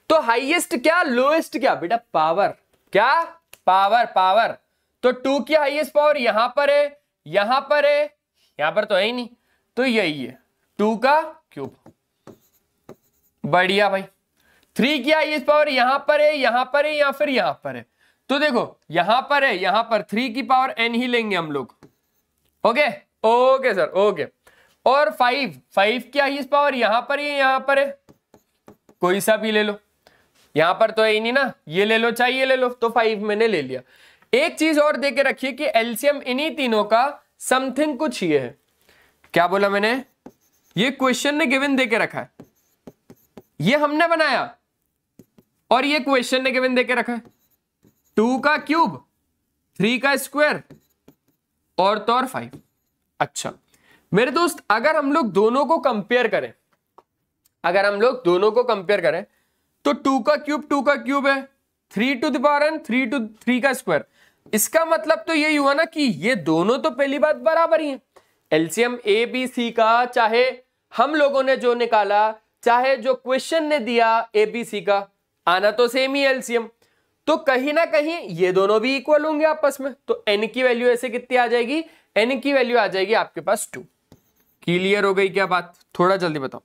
तो हाईएस्ट क्या, लोएस्ट क्या बेटा, पावर। क्या, पावर पावर। तो 2 की हाईएस्ट पावर यहां पर है, यहां पर है, यहां पर तो है ही नहीं, तो यही है 2 का क्यूब। बढ़िया भाई। 3 की हाईएस्ट पावर यहां पर है, यहां पर है, या फिर यहां पर है। तो देखो यहां पर है, यहां पर 3 की पावर n ही लेंगे हम लोग। Okay okay sir okay. और 5 की हाईएस्ट पावर यहां पर है, यहां पर है, कोई सा भी ले लो, यहां पर तो है ही नहीं ना, ये ले लो चाहिए ले लो, तो 5 मैंने ले लिया। एक चीज और देके रखिए कि एलसीएम इन्हीं तीनों का समथिंग कुछ ये है। क्या बोला मैंने, ये क्वेश्चन ने गिवन देके रखा है, ये हमने बनाया, और ये क्वेश्चन ने गिवन देके रखा है। 2 का क्यूब, 3 का स्क्वायर, और तो और 5। अच्छा मेरे दोस्त, अगर हम लोग दोनों को कंपेयर करें, तो 2 का क्यूब है, 3 टू द पावर n, 3 का स्क्वायर। इसका मतलब तो यही हुआ ना कि ये दोनों तो पहली बात बराबर ही है। एलसीएम ए बी सी का, चाहे हम लोगों ने जो निकाला, चाहे जो क्वेश्चन ने दिया ए बी सी का, आना तो सेम ही एलसीएम। तो कहीं ना कहीं ये दोनों भी इक्वल होंगे आपस में, तो n की वैल्यू ऐसे कितनी आ जाएगी, n की वैल्यू आ जाएगी आपके पास 2। क्लियर हो गई क्या बात, थोड़ा जल्दी बताओ,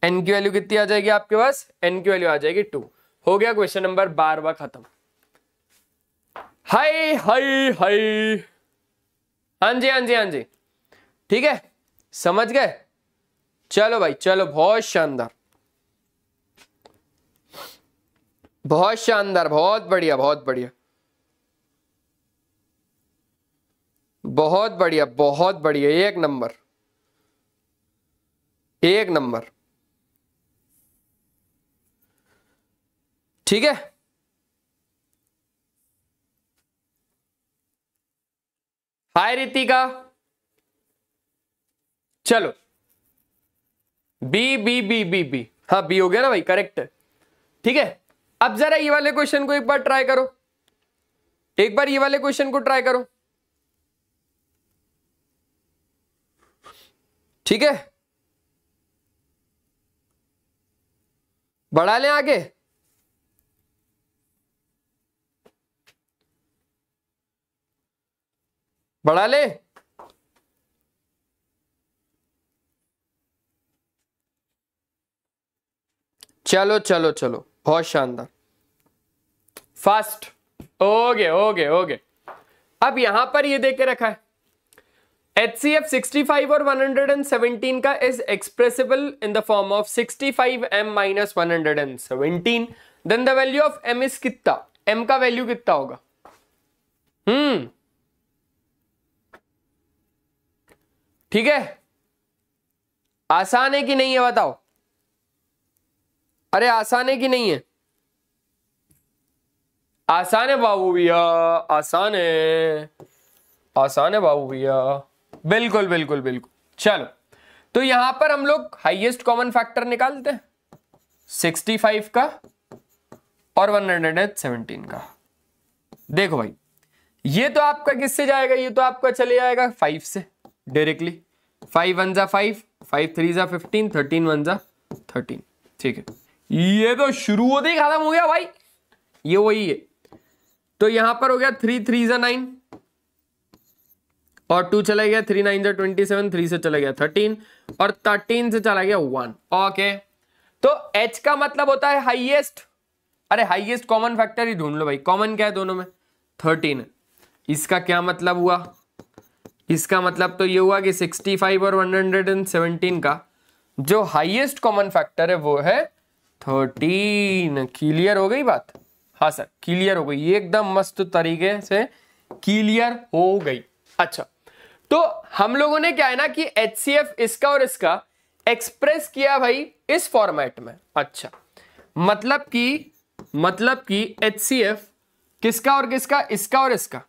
n की वैल्यू कितनी आ जाएगी आपके पास, n की वैल्यू आ जाएगी 2। हो गया क्वेश्चन नंबर 12 खत्म। हाय हाय हाय, हाँ जी हाँ जी हाँ जी, ठीक है समझ गए। चलो भाई चलो, बहुत शानदार बहुत शानदार, बहुत बढ़िया बहुत बढ़िया बहुत बढ़िया बहुत बढ़िया, एक नंबर एक नंबर। ठीक है, हाय रितिका। चलो b b b b b, हाँ बी हो गया ना भाई, करेक्ट है। ठीक है, अब जरा ये वाले क्वेश्चन को एक बार ट्राई करो, एक बार ये वाले क्वेश्चन को ट्राई करो। ठीक है, बढ़ा लें आगे। बढ़ा ले, चलो चलो चलो, बहुत शानदार, फास्ट। Okay okay okay. अब यहां पर ये देके रखा है HCF 65 और 117 का is expressible in the form of 65m minus 117, then the value of m is कितना, m का वैल्यू कितना होगा? ठीक है, आसान है कि नहीं है बताओ? अरे आसान है कि नहीं है? आसान है बाबू भैया, आसान है, आसान है बाबू भैया, बिल्कुल बिल्कुल बिल्कुल। चलो, तो यहां पर हम लोग हाईएस्ट कॉमन फैक्टर निकालते हैं 65 का और 117 का। देखो भाई, ये तो आपका किससे जाएगा? ये तो आपका चले जाएगा 5 से डायरेक्टली। 5 1 जा 5, 5 3 जा 15, 13 1 जा 13। ठीक है, ये तो शुरू होते ही खत्म हो गया भाई, ये वही है। तो यहां पर हो गया 3 3 जा 9 और 2 चला गया, 3 9 जा 27, 3 से चला गया 13 और 13 से चला गया 1। ओके, तो H का मतलब होता है हाईएस्ट। अरे हाईएस्ट कॉमन फैक्टर ही ढूंढ लो भाई, कॉमन क्या है दोनों में? 13 है। इसका क्या मतलब हुआ? इसका मतलब तो ये हुआ कि 65 और 117 का जो हाईएस्ट कॉमन फैक्टर है वो है 13। क्लियर हो गई बात? हाँ सर, क्लियर हो गई, ये एकदम मस्त तरीके से क्लियर हो गई। अच्छा, तो हम लोगों ने क्या है ना कि HCF इसका और इसका एक्सप्रेस किया भाई इस फॉर्मेट में। अच्छा, मतलब कि HCF किसका और किसका? इसका और इसका,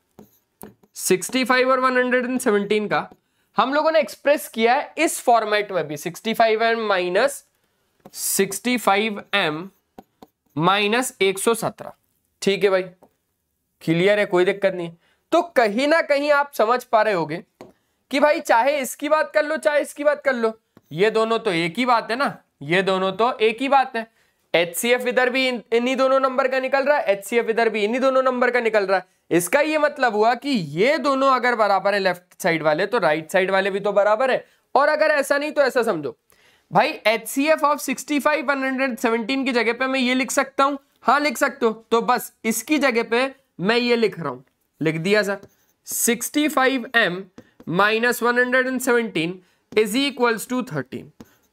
65 और 117 का हम लोगों ने एक्सप्रेस किया है इस फॉर्मेट में भी, 65m माइनस 65m माइनस 117। ठीक है भाई, क्लियर है, कोई दिक्कत नहीं। तो कहीं ना कहीं आप समझ पा रहे होगे कि भाई चाहे इसकी बात कर लो चाहे इसकी बात कर लो, ये दोनों तो एक ही बात है ना, ये दोनों तो एक ही बात है। HCF इधर भी इन्हीं दोनों नंबर का निकल रहा है, HCF इधर भी इन्हीं दोनों नंबर का निकल रहा है। इसका ये मतलब हुआ कि ये दोनों अगर बराबर है लेफ्ट साइड वाले, तो राइट साइड वाले भी तो बराबर है। और अगर ऐसा नहीं तो ऐसा समझो भाई, HCF ऑफ 65 117 की जगह पे मैं ये लिख सकता हूं। हाँ लिख सकते हो, तो बस इसकी जगह पे मैं ये लिख रहा हूं, लिख दिया sir, 65m minus 117 is equals to 13।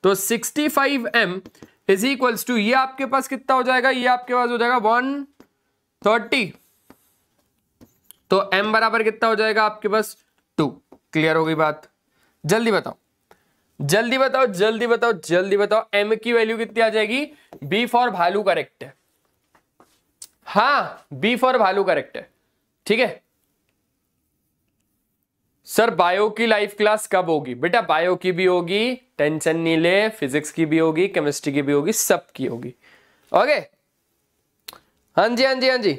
तो 65m इज इक्वल्स टू, ये आपके पास कितना हो जाएगा? ये आपके पास हो जाएगा 130। तो m बराबर कितना हो जाएगा आपके पास? 2। क्लियर हो गई बात? जल्दी बताओ जल्दी बताओ जल्दी बताओ जल्दी बताओ, m की वैल्यू कितनी आ जाएगी? B फॉर भालू करेक्ट है। हाँ, B फॉर भालू करेक्ट है। ठीक है सर, बायो की लाइव क्लास कब होगी? बेटा बायो की भी होगी, टेंशन नहीं ले, फिजिक्स की भी होगी, केमिस्ट्री की भी होगी, सबकी होगी। ओके, हाँ जी हाँ जी हाँ जी,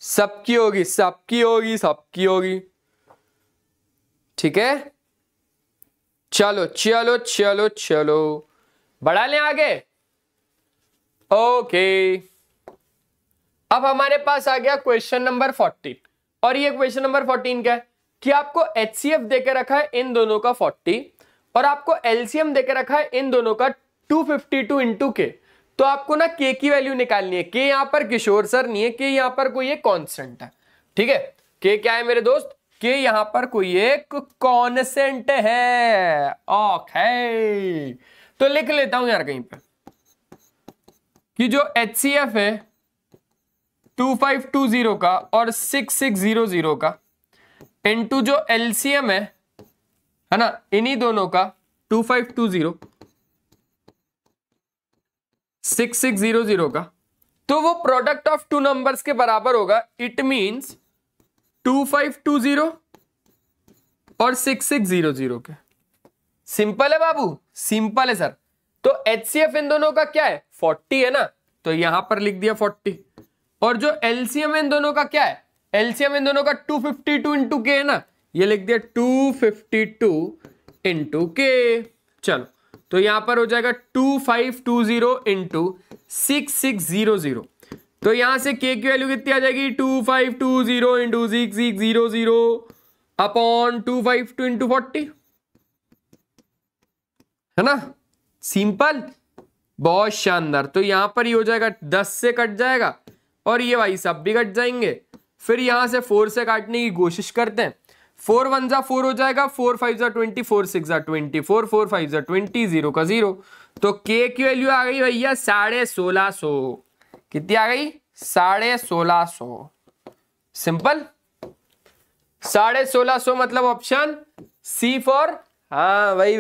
सबकी होगी सबकी होगी सबकी होगी। ठीक है, चलो चलो चलो चलो बढ़ा लें आगे। ओके, अब हमारे पास आ गया क्वेश्चन नंबर 14। और ये क्वेश्चन नंबर 14 क्या है कि आपको HCF देके रखा है इन दोनों का 40 और आपको LCM देके रखा है इन दोनों का 252 इंटू के। तो आपको ना K की वैल्यू निकालनी है। K यहां पर किशोर सर नहीं है, K यहां पर कोई एक कांस्टेंट है। ठीक है, K क्या है मेरे दोस्त? K यहां पर कोई एक कांस्टेंट है। ओके, तो लिख लेता हूं यार कहीं पे कि जो HCF है 2520 का और 6600 का इनटू जो LCM है ना इन्हीं दोनों का 2520 6600 का, तो वो प्रोडक्ट ऑफ टू नंबर्स के बराबर होगा। इट मींस 2520 और 6600 के। सिंपल है बाबू, सिंपल है सर। तो HCF इन दोनों का क्या है? 40 है ना, तो यहां पर लिख दिया 40। और जो LCM इन दोनों का क्या है? LCM इन दोनों का 252 इंटू के है ना, ये लिख दिया 252 इंटू के। चलो, तो यहां पर हो जाएगा 2520 इंटू 6600। तो यहां से K की वैल्यू कितनी आ जाएगी? 2520 इंटू 6600 अपॉन 252 इंटू 40, है ना? सिंपल, बहुत शानदार। तो यहां पर ही हो जाएगा 10 से कट जाएगा और ये भाई सब भी कट जाएंगे। फिर यहां से 4 से काटने की कोशिश करते हैं। 4 1 जा 4 हो जाएगा, 4 5 जा 20, 4 6 जा 24, 4 5 जा 20, 0 का 0। तो k की वैल्यू आ गई भैया 1650। कितनी आ गई? 1650। सिंपल। 1650 मतलब ऑप्शन सी फॉर, हाँ वही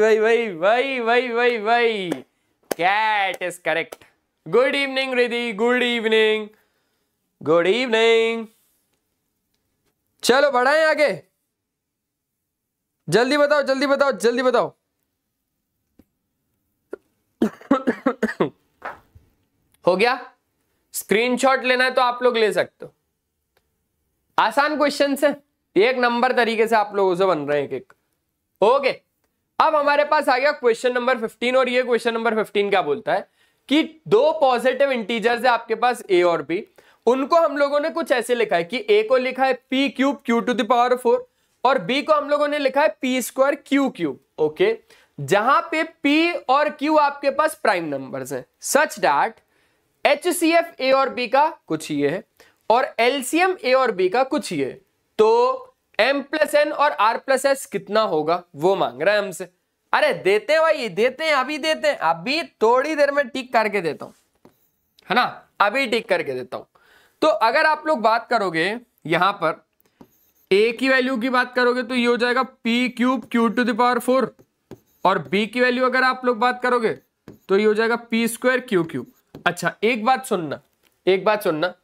cat is correct. Good evening Riddhi, good evening, good evening. चलो बढ़ाएं आगे, जल्दी बताओ जल्दी बताओ जल्दी बताओ। हो गया? स्क्रीनशॉट लेना है तो आप लोग ले सकते हो। आसान क्वेश्चन है, एक नंबर तरीके से आप लोगों से बन रहे हैं एक एक। ओके, अब हमारे पास आ गया क्वेश्चन नंबर 15। और ये क्वेश्चन नंबर 15 क्या बोलता है कि दो पॉजिटिव इंटीजर्स है आपके पास a और b, उनको हम लोगों ने कुछ ऐसे लिखा है कि a को लिखा है p cube q to the power 4 और b को हम लोगों ने लिखा है p square q cube. Okay, जहां पे p और q आपके पास प्राइम नंबर्स हैं, सच दैट HCF a और b का कुछ ये है और LCM a और b का कुछ ये है। तो m प्लस n और r प्लस s कितना होगा वो मांग रहा है हमसे। अरे देते हैं भाई, देते हैं, अभी देते हैं, अभी थोड़ी देर में ठीक करके देता हूं, है ना, अभी ठीक करके देता हूं। तो अगर आप लोग बात करोगे यहां पर a की वैल्यू की बात करोगे तो ये हो जाएगा p cube q to the power 4 और b की वैल्यू अगर आप लोग बात करोगे तो ये हो जाएगा p स्क्वायर q क्यूब। अच्छा एक बात सुनना,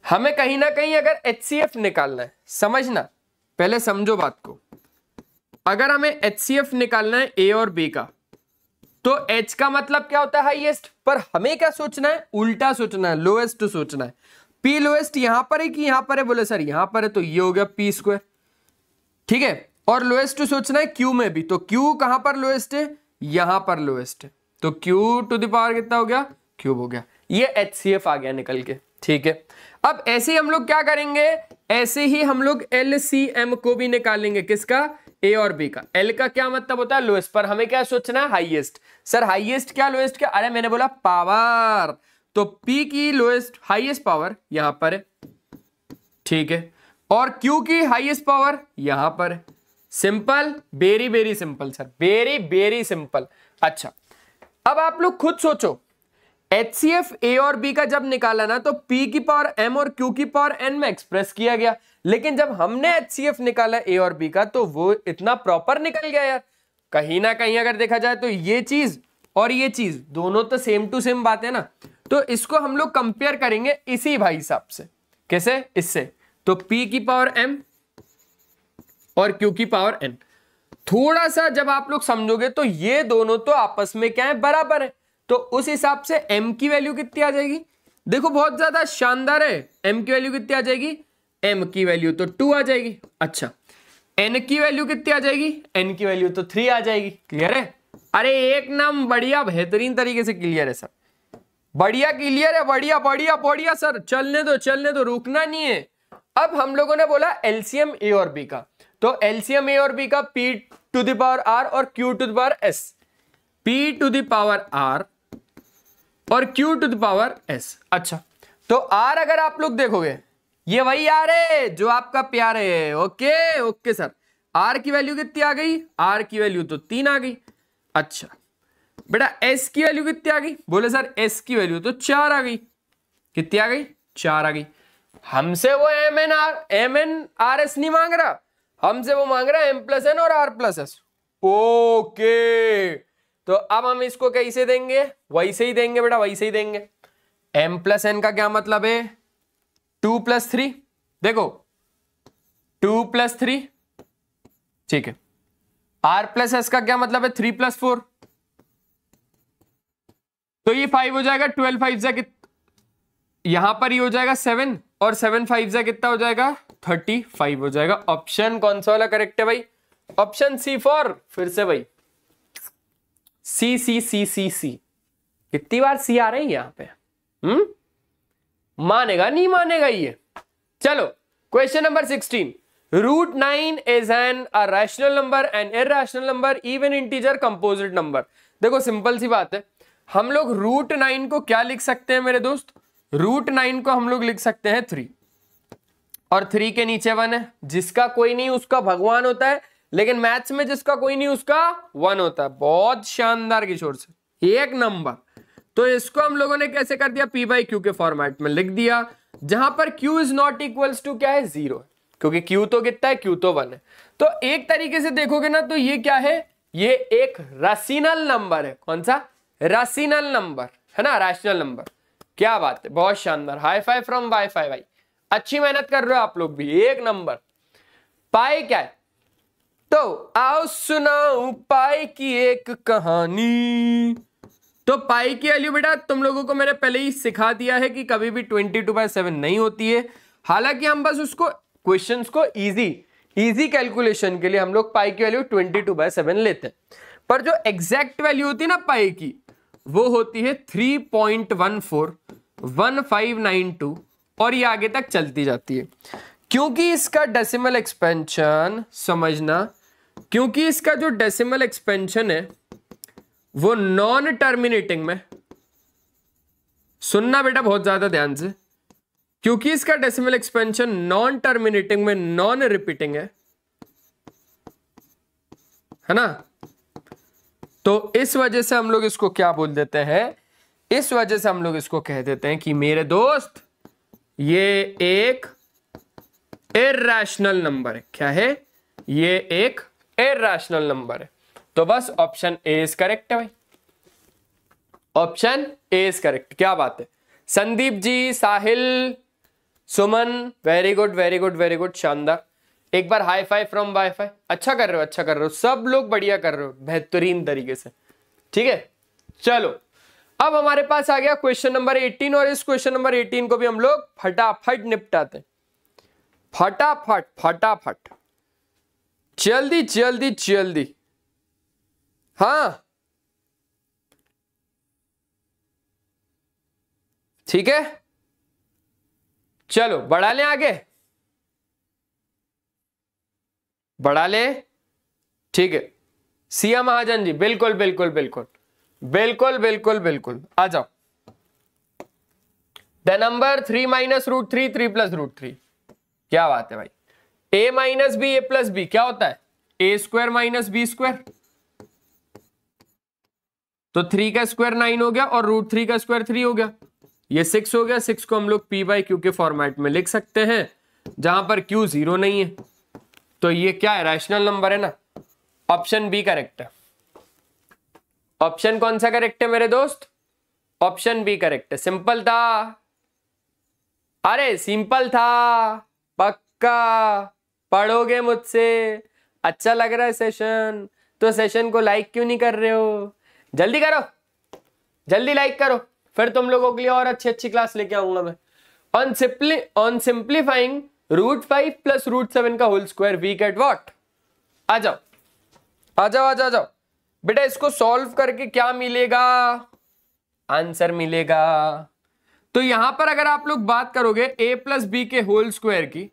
हमें कहीं ना कहीं अगर HCF निकालना है, समझना, पहले समझो बात को। अगर हमें HCF निकालना है a और b का, तो h का मतलब क्या होता है? हाईएस्ट। पर हमें क्या सोचना है? उल्टा सोचना है, लोएस्ट सोचना है। p लोएस्ट यहां पर है कि यहां पर है? बोले सर यहां पर है, तो ये हो गया p स्क्वायर, ठीक है। और लोएस्ट सोचना है q में भी, तो q कहां पर लोएस्ट है? यहां पर लोएस्ट है, तो q टू द पावर कितना हो गया? क्यूब हो गया। ये HCF आ गया निकल के, ठीक है। अब ऐसे ही हम लोग क्या करेंगे, ऐसे ही हम लोग LCM को भी निकालेंगे। किसका? A और B का। L का क्या मतलब होता है? लोएस्ट। पर हमें क्या सोचना है? हाईएस्ट। सर हाईएस्ट क्या लोएस्ट क्या? अरे मैंने बोला पावर, तो P की लोएस्ट हाईएस्ट पावर यहां पर है, ठीक है, और Q की हाईएस्ट पावर यहां पर है। Simple, very very simple sir, very very simple. अच्छा अब आप लोग खुद सोचो, HCF A और B का जब निकाला ना तो P की पावर M और Q की पावर N में एक्सप्रेस किया गया, लेकिन जब हमने HCF निकाला A और B का तो वो इतना प्रॉपर निकल गया यार। कहीं ना कहीं अगर देखा जाए तो ये चीज और ये चीज दोनों तो सेम टू सेम बात है ना। तो इसको हम लोग कंपेयर करेंगे इसी भाई हिसाब से। कैसे? इससे। तो P की पावर M और Q की पावर N। थोड़ा सा जब आप लोग समझोगे तो ये दोनों तो आपस में क्या है? बराबर है। तो उस हिसाब से m की वैल्यू कितनी आ जाएगी? देखो बहुत ज्यादा शानदार है। m की वैल्यू कितनी आ जाएगी? m की वैल्यू तो 2 आ जाएगी। अच्छा n की वैल्यू कितनी आ जाएगी? n की वैल्यू तो 3 आ जाएगी। क्लियर है? अरे एक नाम बढ़िया, बेहतरीन तरीके से क्लियर है सर, बढ़िया क्लियर है, बढ़िया बढ़िया बढ़िया सर। चलने दो, रुकना नहीं है। अब हम लोगों ने बोला LCM A और B का, तो LCM A और B का P to the power R और Q to the power S, P to the power R और Q to the power S। अच्छा तो R अगर आप लोग देखोगे ये वही R है जो आपका प्यार है। ओके ओके सर, R की वैल्यू कितनी आ गई? R की वैल्यू तो 3 आ गई। अच्छा बेटा S की वैल्यू कितनी आ गई? बोले सर S की वैल्यू तो 4 आ गई। कितनी आ गई? 4 आ गई। हमसे वो MNRS नहीं मांग रहा, हमसे वो मांग रहा है M प्लस N और R प्लस S। ओके तो अब हम इसको कैसे देंगे? वैसे ही देंगे बेटा, वैसे ही देंगे। M प्लस N का क्या मतलब है? 2 प्लस 3। देखो 2 प्लस 3, ठीक है। R प्लस S का क्या मतलब है? 3 प्लस 4, तो ये 5 हो जाएगा। 12 5 जा यहां पर ही हो जाएगा 7 और 7 5 जा कितना हो जाएगा? 35 हो जाएगा। ऑप्शन कौन सा वाला करेक्ट है भाई? ऑप्शन सी फॉर, फिर से भाई सी सी सी सी सी। कितनी बार सी आ रही है यहां पे? मानेगा नहीं मानेगा ये। चलो question number 16, √9 is a rational number, an irrational number, even integer, composite number। देखो सिंपल सी बात है, हम लोग √9 को क्या लिख सकते हैं मेरे दोस्त? √9 को हम लोग लिख सकते हैं 3, और 3 के नीचे 1 है। जिसका कोई नहीं उसका भगवान होता है, लेकिन मैथ्स में जिसका कोई नहीं उसका 1 होता है। बहुत शानदार किशोर से, एक नंबर। तो इसको हम लोगों ने कैसे कर दिया? P/Q के फॉर्मेट में लिख दिया, जहां पर Q is not equals to क्या है? 0 है, क्योंकि Q तो कितना है? Q तो 1 है। तो एक तरीके से देखोगे ना तो ये क्या है? ये एक रैशनल नंबर है। कौन सा? रैशनल नंबर है ना, रैशनल नंबर। क्या बात है, बहुत शानदार। हाई फाइव फ्रॉम वाईफाई भाई, अच्छी मेहनत कर रहे हो आप लोग भी, एक नंबर। पाई क्या है? तो आओ सुनाऊं पाई की एक कहानी। तो पाई की वैल्यू बेटा तुम लोगों को मैंने पहले ही सिखा दिया है कि कभी भी 22/7 नहीं होती है। हालांकि हम बस उसको क्वेश्चंस को इजी कैलकुलेशन के लिए हम लोग पाई की वैल्यू 22/7 लेते हैं, पर जो एग्जैक्ट वैल्यू होती है ना पाई की, वो होती है 3.141592, और ये आगे तक चलती जाती है। क्योंकि इसका डेसिमल एक्सपेंशन समझना, क्योंकि इसका जो डेसिमल एक्सपेंशन है वो नॉन टर्मिनेटिंग में, सुनना बेटा बहुत ज्यादा ध्यान से, क्योंकि इसका डेसिमल एक्सपेंशन नॉन टर्मिनेटिंग में नॉन रिपीटिंग है ना, तो इस वजह से हम लोग इसको क्या बोल देते हैं? इस वजह से हम लोग इसको कह देते हैं कि मेरे दोस्त ये एक इरैशनल नंबर है। क्या है? ये एक इरैशनल नंबर है। तो बस ऑप्शन ए इज करेक्ट है भाई, ऑप्शन ए इज करेक्ट। क्या बात है Sandeep ji, Sahil, Suman, very good very good very good, शानदार। एक बार हाई फाइव फ्रॉम वाईफाई। अच्छा कर रहे हो, अच्छा कर रहे हो, सब लोग बढ़िया कर रहे हो, बेहतरीन तरीके से। ठीक है, चलो अब हमारे पास आ गया क्वेश्चन नंबर 18, और इस क्वेश्चन नंबर 18 को भी हम लोग फटाफट निपटाते हैं। फटाफट फटाफट, जल्दी जल्दी जल्दी। हाँ ठीक है, चलो बढ़ा लें, आगे बढ़ा ले। ठीक है, सिया महाजन जी, बिल्कुल बिल्कुल बिल्कुल बिल्कुल बिल्कुल बिल्कुल, आ जाओ। The number 3 - √3 3 + √3। क्या बात है भाई, a - b a + b क्या होता है? a² - b²। तो 3 का स्क्वायर 9 हो गया, और √3 का स्क्वायर 3 हो गया, ये 6 हो गया। 6 को हम लोग P/Q के फॉर्मेट में लिख सकते हैं, जहां पर Q 0 नहीं है। तो ये क्या है? रैशनल नंबर है ना, ऑप्शन बी करेक्ट है। ऑप्शन कौन सा करेक्ट है मेरे दोस्त? ऑप्शन बी करेक्ट है। सिंपल था, अरे सिंपल था, पक्का पढ़ोगे मुझसे। अच्छा लग रहा है सेशन, तो सेशन को लाइक क्यों नहीं कर रहे हो? जल्दी करो, जल्दी लाइक करो, फिर तुम लोगों के लिए और अच्छी अच्छी क्लास लेके आऊंगा मैं। ऑन सिंप्लीफाइंग √5 + √7 का whole square we get what? आ जाओ आ जाओ आ जाओ आ जाओ बेटा, इसको सॉल्व करके क्या मिलेगा? आंसर मिलेगा। तो यहां पर अगर आप लोग बात करोगे a + b के होल स्क्वायर की,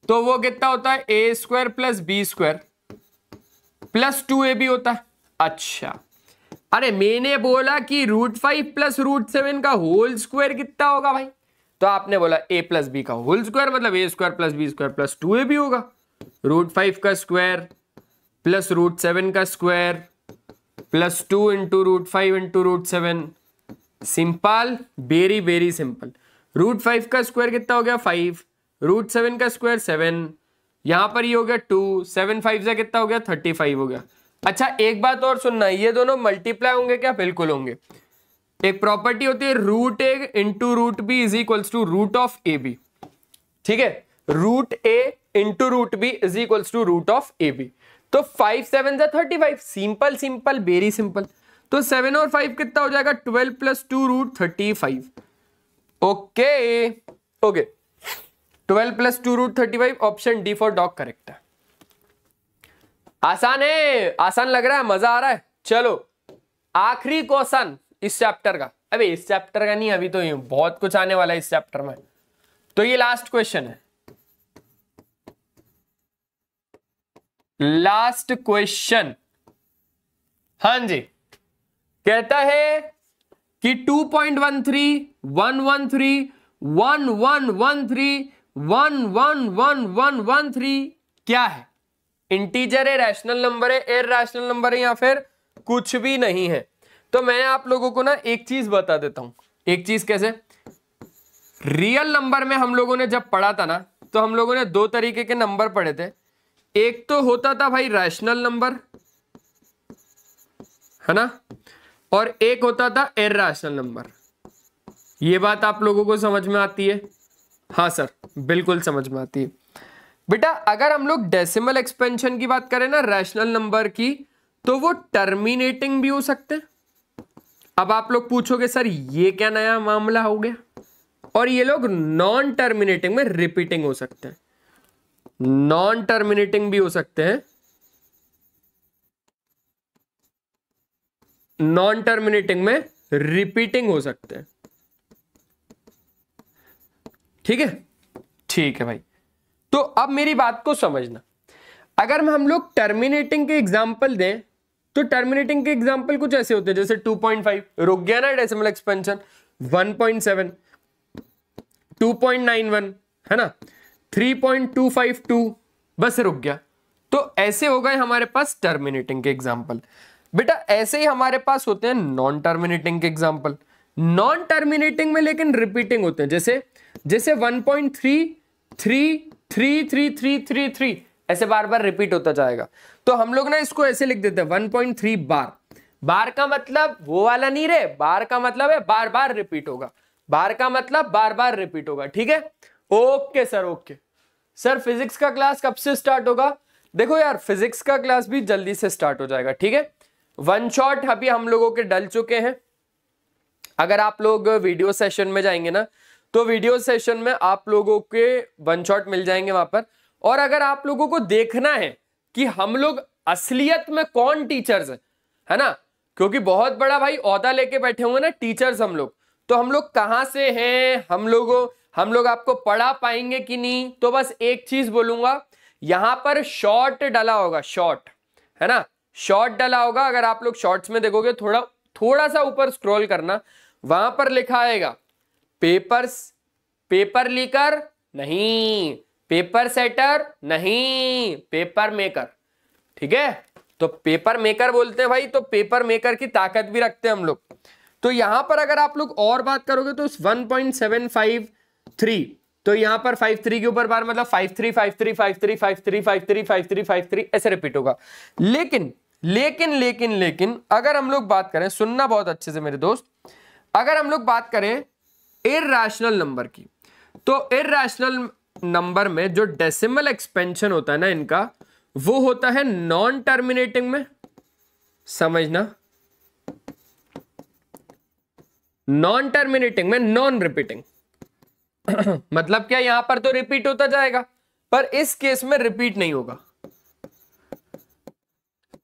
तो वो कितना होता है? a² + b² + 2ab होता है। अच्छा, अरे मैंने बोला कि √5 + √7 का होल स्क्वायर कितना होगा भाई? तो आपने बोला a + b का होल स्क्वायर, मतलब a² + b² + 2ab होगा। √5 का स्क्वायर + √7 का square + 2 × √5 × √7। Simple, very very simple. √5 का स्क्वायर कितना हो गया? 5, √7 का स्क्वायर 7, यहां पर ये हो गया 2, 7 5 से कितना हो गया? 35 हो गया। अच्छा एक बात और सुनना, ये दोनों मल्टीप्लाई होंगे क्या? बिल्कुल होंगे। एक प्रॉपर्टी होती है √a × √b = √ab। ठीक है, √a × √b = √ab। तो 5 7 से 35, सिंपल सिंपल वेरी सिंपल। तो 7 और 5 कितना हो जाएगा? 12 + 2 √35। Okay okay, 12 + 2 √35, option D for dog correct है। आसान है, आसान लग रहा है, मजा आ रहा है। चलो आखिरी क्वेश्चन इस चैप्टर का। अबे इस चैप्टर का नहीं, अभी तो ये बहुत कुछ आने वाला है इस चैप्टर में। तो ये लास्ट क्वेश्चन है, लास्ट क्वेश्चन। हाँ जी, कहता है कि 2.13, 113, 1113, 11113 क्या है? इंटीजर है, रैशनल नंबर है, इरैशनल नंबर है, या फिर कुछ भी नहीं है? तो मैं आप लोगों को ना एक चीज बता देता हूं। एक चीज कैसे? रियल नंबर में हम लोगों ने जब पढ़ा था ना, तो हम लोगों ने दो तरीके के नंबर पढ़े थे। एक तो होता था भाई रैशनल नंबर, है ना, और एक होता था इरैशनल नंबर। ये बात आप लोगों को समझ में आती है? हाँ सर, बिल्कुल समझ में आती है। बेटा अगर हम लोग डेसिमल एक्सपेंशन की बात करें ना रैशनल नंबर की, तो वो टर्मिनेटिंग भी हो सकते हैं। अब आप लोग पूछोगे सर ये क्या नया मामला हो गया? और ये लोग नॉन टर्मिनेटिंग में रिपीटिंग हो सकते हैं, नॉन टर्मिनेटिंग भी हो सकते हैं, नॉन टर्मिनेटिंग में रिपीटिंग हो सकते हैं। ठीक है, ठीक है भाई। तो अब मेरी बात को समझना, अगर हम लोग टर्मिनेटिंग के एग्जांपल दें तो टर्मिनेटिंग के एग्जांपल कुछ ऐसे होते हैं जैसे 2.5 रुक गया ना डेसिमल एक्सपेंशन, 1.7, 2.91 है ना, 3.252 बस रुक गया। तो ऐसे हो गए हमारे पास टर्मिनेटिंग के एग्जांपल। बेटा ऐसे ही हमारे पास होते हैं नॉन टर्मिनेटिंग के एग्जांपल। नॉन टर्मिनेटिंग में लेकिन रिपीटिंग होते हैं, जैसे 1.3333333 ऐसे बार बार रिपीट होता जाएगा। तो हम लोग ना इसको ऐसे लिख देते हैं 1.3 बार। बार का मतलब वो वाला नहीं रे, बार का मतलब है बार बार रिपीट होगा, बार का मतलब बार बार रिपीट होगा। ठीक है, okay sir, okay sir. Physics का क्लास कब से स्टार्ट होगा? देखो यार फिजिक्स का क्लास भी जल्दी से स्टार्ट हो जाएगा। ठीक है, वन शॉट अभी हम लोगों के डल चुके हैं। अगर आप लोग वीडियो सेशन में जाएंगे ना, तो वीडियो सेशन में आप लोगों के वन शॉट मिल जाएंगे वहां पर। और अगर आप लोगों को देखना है कि हम लोग असलियत में कौन टीचर्स है ना, क्योंकि बहुत बड़ा भाई ओहदा लेके बैठे हुए ना टीचर्स हम लोग, तो हम लोग कहां से हैं, हम लोग आपको पढ़ा पाएंगे कि नहीं? तो बस एक चीज बोलूंगा, यहां पर शॉर्ट डला होगा, शॉर्ट है ना, शॉर्ट डला होगा। अगर आप लोग शॉर्ट्स में देखोगे, थोड़ा सा ऊपर स्क्रॉल करना, वहां पर लिखा आएगा पेपर लीकर नहीं, पेपर सेटर नहीं, पेपर मेकर। ठीक है, तो पेपर मेकर बोलते हैं भाई, तो पेपर मेकर की ताकत भी रखते हैं हम लोग। तो यहां पर अगर आप लोग और बात करोगे तो 1.753, तो यहां पर 53 के ऊपर बार मतलब 53 53 53 53 53 53 53 ऐसे रिपीट होगा। लेकिन लेकिन लेकिन लेकिन अगर हम लोग बात करें, सुनना बहुत अच्छे से मेरे दोस्त, अगर हम लोग बात करें इरैशनल नंबर की, तो इरैशनल नंबर में जो डेसिमल एक्सपेंशन होता है ना इनका, वो होता है नॉन टर्मिनेटिंग में। समझना, नॉन टर्मिनेटिंग में नॉन रिपीटिंग। मतलब क्या, यहां पर तो रिपीट होता जाएगा, पर इस केस में रिपीट नहीं होगा,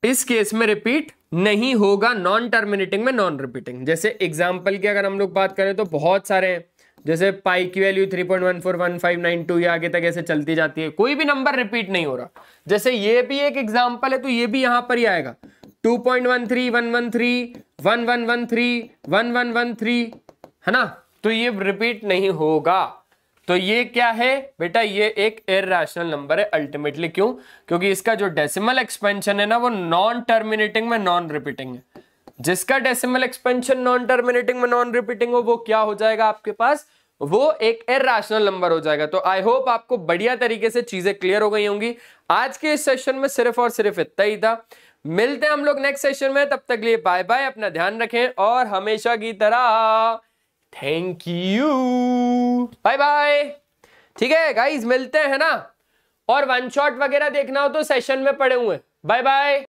इस केस में रिपीट नहीं होगा, नॉन टर्मिनेटिंग में नॉन रिपीटिंग। जैसे एग्जांपल की अगर हम लोग बात करें तो बहुत सारे हैं, जैसे पाई की वैल्यू 3.141592 या आगे तक ऐसे चलती जाती है, कोई भी नंबर रिपीट नहीं हो रहा। जैसे ये भी एक एग्जांपल है, तो ये भी यहां पर ही आएगा 2.13 113 1113 1113 है ना, तो ये रिपीट नहीं होगा। तो ये क्या है बेटा, ये एक इरैशनल नंबर है अल्टीमेटली। क्यों? क्योंकि इसका जो डेसिमल एक्सपेंशन है ना, वो नॉन टर्मिनेटिंग में नॉन रिपीटिंग है। जिसका डेसिमल एक्सपेंशन नॉन टर्मिनेटिंग में नॉन रिपीटिंग हो, वो क्या हो जाएगा आपके पास, वो एक इरैशनल नंबर हो जाएगा। तो आई होप आपको बढ़िया तरीके से चीजें क्लियर हो गई होंगी। आज के इस सेशन में सिर्फ और सिर्फ इतना ही था। मिलते हैं हम लोग नेक्स्ट सेशन में, तब तक लिए बाय बाय, अपना ध्यान रखें और हमेशा की तरह थैंक यू, बाय बाय। ठीक है गाइस, मिलते हैं ना, और वन शॉट वगैरह देखना हो तो सेशन में पड़े हुए। Bye bye.